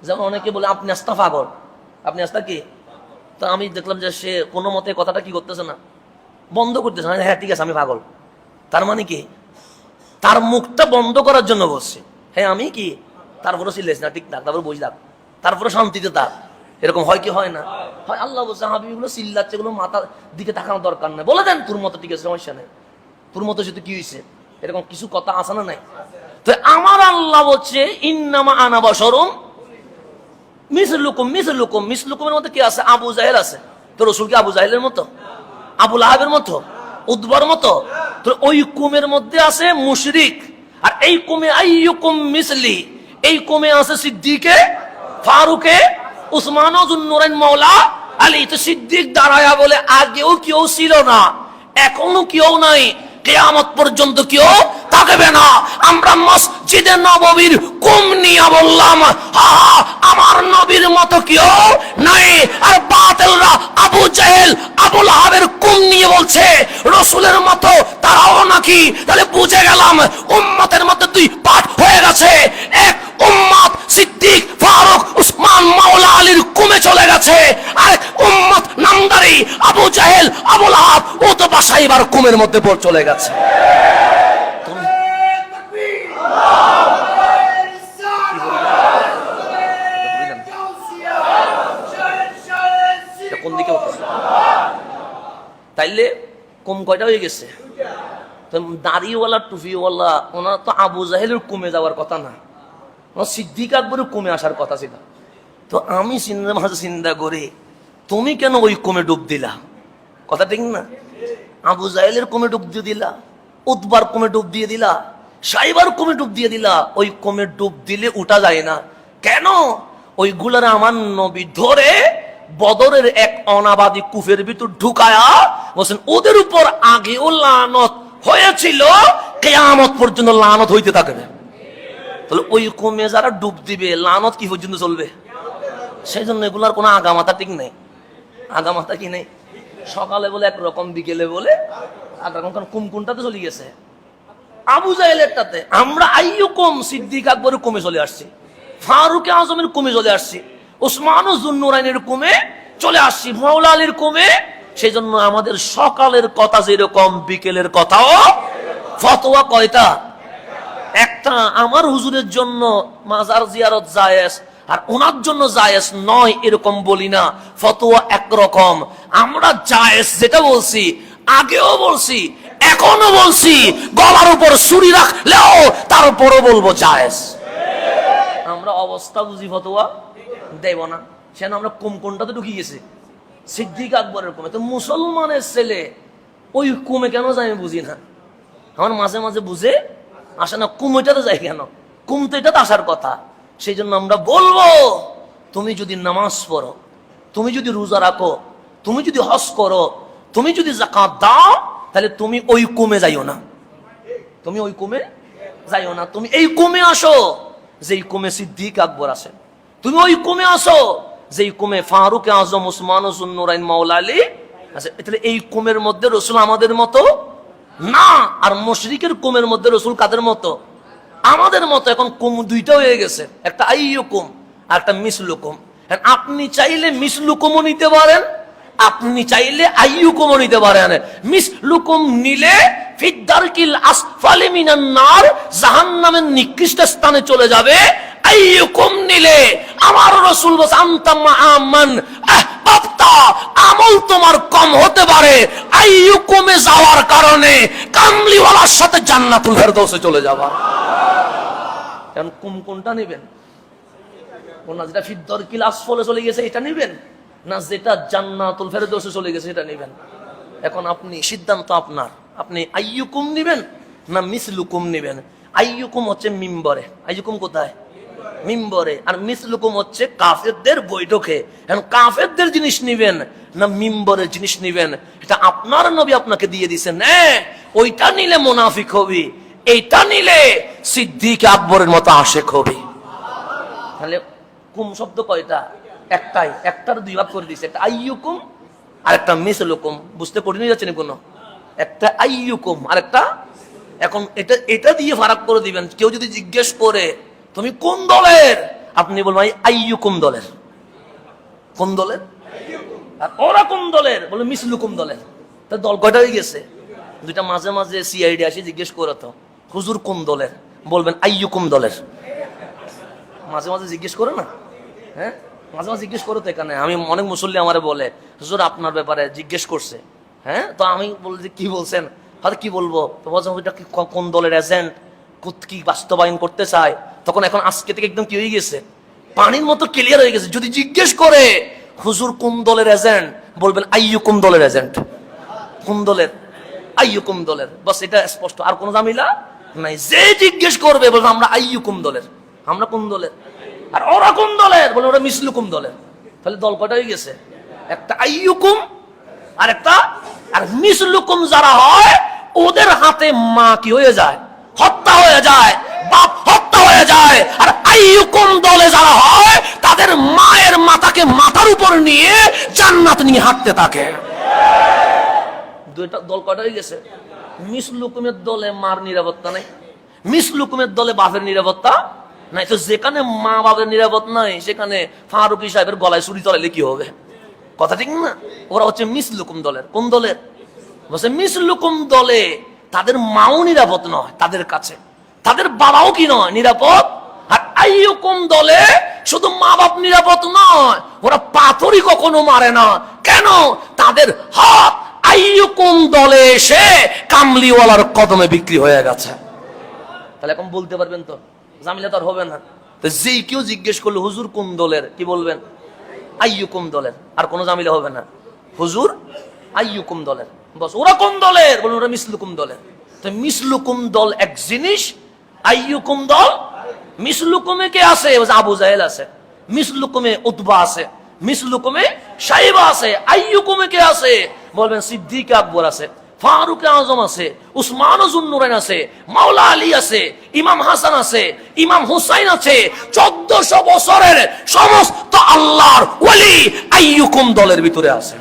যেমন অনেকে বলে আপনি আস্তা পাগল, আপনি আস্তা কি। তো আমি দেখলাম যে সে কোনো মতে কথাটা কি করতেছে না, বন্ধ করতেছে না। হ্যাঁ ঠিক আছে আমি পাগল, তার মানে কি তার মুখটা বন্ধ করার জন্য বসছে। হ্যাঁ আমি কি, তারপরে সিলেস না ঠিক থাক, তারপরে বসে থাক, তারপরে শান্তিতে থাক। এরকম হয় কি হয় না? হয়। আল্লাহ বলছে হাবিবগুলো চিল্লাচ্ছে, এগুলো মাথার দিকে তাকানোর দরকার নেই, বলে দেন তোর মতো ঠিক আছে সমস্যা নেই, তোর মতো সেটা কি হয়েছে, এরকম কিছু কথা আছে না নাই? তো আমার আল্লাহ বলছে ইন্নামা আনা বাশারুম মিসলুকুম। মিসলুকুম, মিসলুকুমের মধ্যে কি আছে? আবু জাহেল আছে। তো রসুল কি আবু জাহেলের মতো, আবু লাহাবের মতো, উতবার মতো? তো ওই কুমের মধ্যে আছে মুশরিক, আর এই কুমে আইয়ুকুম মিসলি, এই কুমে আছে সিদ্দিকে, ফারুকে, উসমান যুন্নুরাইন, মাওলা আলী। তো সিদ্দিক দাঁড়ায়া বলে আগেও কেউ ছিল না, এখনো কেউ নাই, কিয়ামত পর্যন্ত কেউ থাকবে না। আমরা মসজিদে নববীর কুম নিয়ে বললাম আমার নবীর মতো কেউ নাই। আর বাতিলরা আবু জাহেল, আবু লাহাবের কুম নিয়ে বলছে রসুলের মতো তারাও নাকি। তাহলে বুঝে গেলাম উম্মতের মধ্যে দুই পাঠ হয়ে গেছে। এক উম্মত সিদ্দিক, ফারুক, উসমান, মাওলা আলীর কুমে চলে গেছে, আর উম্মত নামদারি আবু জাহেল, আবু লাহাব, উতবা, শাইবার কুমের মধ্যে চলে গেছে। কোন দিকে তাইলে কম কয়টা হয়ে গেছে? দাড়িওয়ালা টুপিওয়ালা ওনারা তো আবু জাহেলের কমে যাওয়ার কথা না, সিদ্দিক আকবরের কমে আসার কথা ছিল। তো আমি চিন্তা করি তুমি কেন ওই কমে ডুব দিলা? কথা ঠিক না? আবু জাহেলের কমে ডুব দিয়ে দিলা, উতবার কমে ডুব দিয়ে দিলা, শাইবার কমে ডুব দিয়ে দিলা। ওই কমে ডুব দিলে উঠা যায় না। কেন? ওইগুলার আমার নবী ধরে বদরের এক অনাবাদী কুফের ভিতর ঢুকায়া বলছেন ওদের উপর আগেও লানত হয়েছিল, কিয়ামত পর্যন্ত লানত হইতে থাকবে। তাহলে ওই কমে যারা ডুব দিবে লানত কি পর্যন্ত চলবে? সেই জন্য এগুলার কোনো আগামাথা ঠিক নেই। আগামাথা কি নেই? সকালে বলে একরকম, বিকেলে বলে আর কোনটাতে চলে গেছে? আবু জাহেলেরটাতে। আমরা আইয়ুকুম সিদ্দিক আকবরের কমে চলে আসছি, ফারুক আজমের কমে চলে আসছি, উসমান যুন্নুরাইনের কমে চলে আসছি, মাওলা আলীর কমে। সেই জন্য আমাদের সকালের কথা যেরকম, বিকেলের কথাও ফতোয়া কয়টা? একটা। আমার হুজুরের জন্য মাজার জিয়ারত জায়েজ, আর ওনার জন্য জায়েজ নয় এরকম বলি না, ফতোয়া একরকম। আমরা জায়েজ যেটা বলছি, আগেও বলছি, এখনো বলছি, গলার উপর ছুরি রাখলেও তারপরও বলবো জায়েজ। আমরা অবস্থা বুঝি ফতোয়া দেব না। সেন আমরা কোনটাতে ঢুকিয়ে গেছি? সিদ্দিক আকবরের কমে। তো মুসলমানের ছেলে ওই কমে কেন যায় আমি বুঝি না। আমার মাঝে মাঝে বুঝে আসে না কুমেটাতে যায় কেন? কুম তো এটাতে আসার কথা। সেই জন্য আমরা বলবো তুমি যদি নামাজ পড়ো, তুমি যদি রোজা রাখো, তুমি যদি হজ করো, তুমি যদি যাকাত দাও, তাহলে তুমি ওই কুমে যাইও না, তুমি ওই কুমে যাইও না। তুমি এই কুমে আসো যেই কুমে সিদ্দিক আকবর আসে, তুমি ওই কুমে আসো যেই কুমে ফারুক আজম, উসমান যুন্নুরাইন, মাওলা আলী আছে। তাহলে এই কুমের মধ্যে রসুল আমাদের মতো না, আর মুশরিকের কুমের মধ্যে রসুল কাদের মতো? আমাদের মতো। এখন কুম দুইটা হয়ে গেছে, একটা আইয়ুকুম আর একটা মিসলুকুম। আপনি চাইলে মিসলুকুমও নিতে পারেন, আপনি চাইলে আইয়ুকুমও নিতে পারেন। মিসলুকুম নিলে ফিদ্দারকিল আসফালি মিনান নার, জাহান্নামের নিকৃষ্ট স্থানে চলে যাবে। আইয়ুকুম নিলে আমার রাসূল বলেন আনতা মা আমান বাপ্তা আমল তোমার কম হতে পারে, আইয়ুকুমে যাওয়ার কারণে কামলিওয়ালার সাথে জান্নাতুল ফেরদৌসে চলে যাবা। এখন কোনটা নেবেন? কোনটা যেটা ফিদ্দর কিল আসফলে চলে গেছে এটা নেবেন, না যেটা জান্নাতুল ফেরদৌসে চলে গেছে এটা নেবেন? এখন আপনি সিদ্ধান্ত আপনার, আপনি আইয়ুকুম নেবেন না মিসলুকুম নেবেন। আইয়ুকুম হচ্ছে মিম্বরে, আইয়ুকুম কোথায়? মিম্বরে। আর মিসলুকুম হচ্ছে কাফেরদের বৈঠকে। এখন কাফেরদের জিনিস নিবেন না মিম্বরের জিনিস নিবেন, এটা আপনার নবী আপনাকে দিয়ে দিয়েছেন। ওইটা নিলে মুনাফিক হবি, এইটা নিলে সিদ্দিক আকবরের মতো আশেক হবি। তাহলে কুম শব্দ কয়টা? একটাই, একটার দুই ভাগ করে দিয়েছে, একটা আইয়ুকুম আর একটা মিসলুকুম। বুঝতে কঠিন যাচ্ছে না কোনো? একটা আইয়ুকুম আর একটা, এখন এটা দিয়ে ফারাক করে দিবেন। কেউ যদি জিজ্ঞেস করে তুমি কোন দলের, আপনি বলবেন আইয়ুকুম দলের। কোন দলের? আর ওরা কোন দলের? বলে মিসলুকুম দলের। তা দল কয়টা হয়ে গেছে? দুইটা। মাঝে মাঝে সিআইডি আসে জিজ্ঞেস করে তো হুজুর কোন দলের, বলবেন আইয়ুকুম দলের। মাঝে মাঝে জিজ্ঞেস করে না? হ্যাঁ, মাঝে মাঝে জিজ্ঞেস করো তো। এখানে আমি অনেক মুসল্লি আমারে বলে হুজুর আপনার ব্যাপারে জিজ্ঞেস করছে। হ্যাঁ, তো আমি বলি যে কি বলছেন? হয়তো কি বলবো, তো বলছেন ওইটা কি কোন দলের এজেন্ট, কি বাস্তবায়ন করতে চায়। তখন এখন আজকে থেকে একদম কি হয়ে গেছে, পানির মতো ক্লিয়ার হয়ে গেছে। যদি জিজ্ঞেস করে হুজুর কোন দলের এজেন্ট, বলবেন আইয়ুকুম দলের এজেন্ট। কোন দলের? আইয়ুকুম দলের। বাস, এটা স্পষ্ট, আর কোন ঝামেলা নাই। যে জিজ্ঞেস করবে বলবে আমরা আইয়ুকুম দলের। আমরা কোন দলের? আর ওরা কোন দলের? বলে ওরা মিসলুকুম দলের। তাহলে দল কয়টা হয়ে গেছে? একটা আইয়ুকুম আর একটা। আর মিসলুকুম যারা হয় ওদের হাতে মা কি হয়ে যায়? হত্যা হয়ে যায়, বাপ হত্যা হয়ে যায়। আর আইয়ুকুম দলে যারা হয় তাদের মায়ের মাথাকে মাথার উপর নিয়ে জান্নাত নিয়ে হাঁটতে থাকে। দুইটা দল কয়টা হয়ে গেছে? মিসলুকুমের দলে মার নিরাপত্তা নাই, মিসলুকুমের দলে বাপের নিরাপত্তা নাই। তো যেখানে মা বাপের নিরাপদ নাই সেখানে ফারুকি সাহেবের গলায় ছুরি চলাইলে কি হবে? কথা ঠিক না? ওরা হচ্ছে মিসলুকুম দলের। কোন দলের? বলছে মিসলুকুম দলে তাদের মাও নিরাপদ নয় তাদের কাছে, তাদের বাবাও কি নয় নিরাপদ। আর আইয়ুকুম দলে শুধু মা বাপ নিরাপদ নয়, ওরা পাথরই কখনো মারে না। কেন? তাদের হাত আইয়ুকুম দলে এসে কামলিওয়ালার কদমে বিক্রি হয়ে গেছে। তাহলে এখন বলতে পারবেন তো, জামিলা তো আর হবে না। তো যেই কেউ জিজ্ঞেস করলে হুজুর কোন দলের, কি বলবেন? আইয়ুকুম দলের। আর কোনো জামিলা হবে না, হুজুর আইয়ুকুম দলের। বস, ওরা কোন দলের? বলুন ওরা মিসলুকুম দলের। তো মিসলুকুম দল এক জিনিস, আইয়ুকুম দল। মিসলুকুমে কে আছে? আবু জাহেল আছে, মিসলুকুমে উতবা আছে, মিসলুকুমে সাইবা আছে। আইয়ুকুমে কে আছে? বলবেন সিদ্দিক আকবর আছে, ফারুক আজম আছে, উসমান জুন্নুরাইন আছে, মাওলা আলী আছে, ইমাম হাসান আছে, ইমাম হুসাইন আছে। 1400 বছরের সমস্ত আল্লাহর ওলি আইয়ুকুম দলের ভিতরে আছে।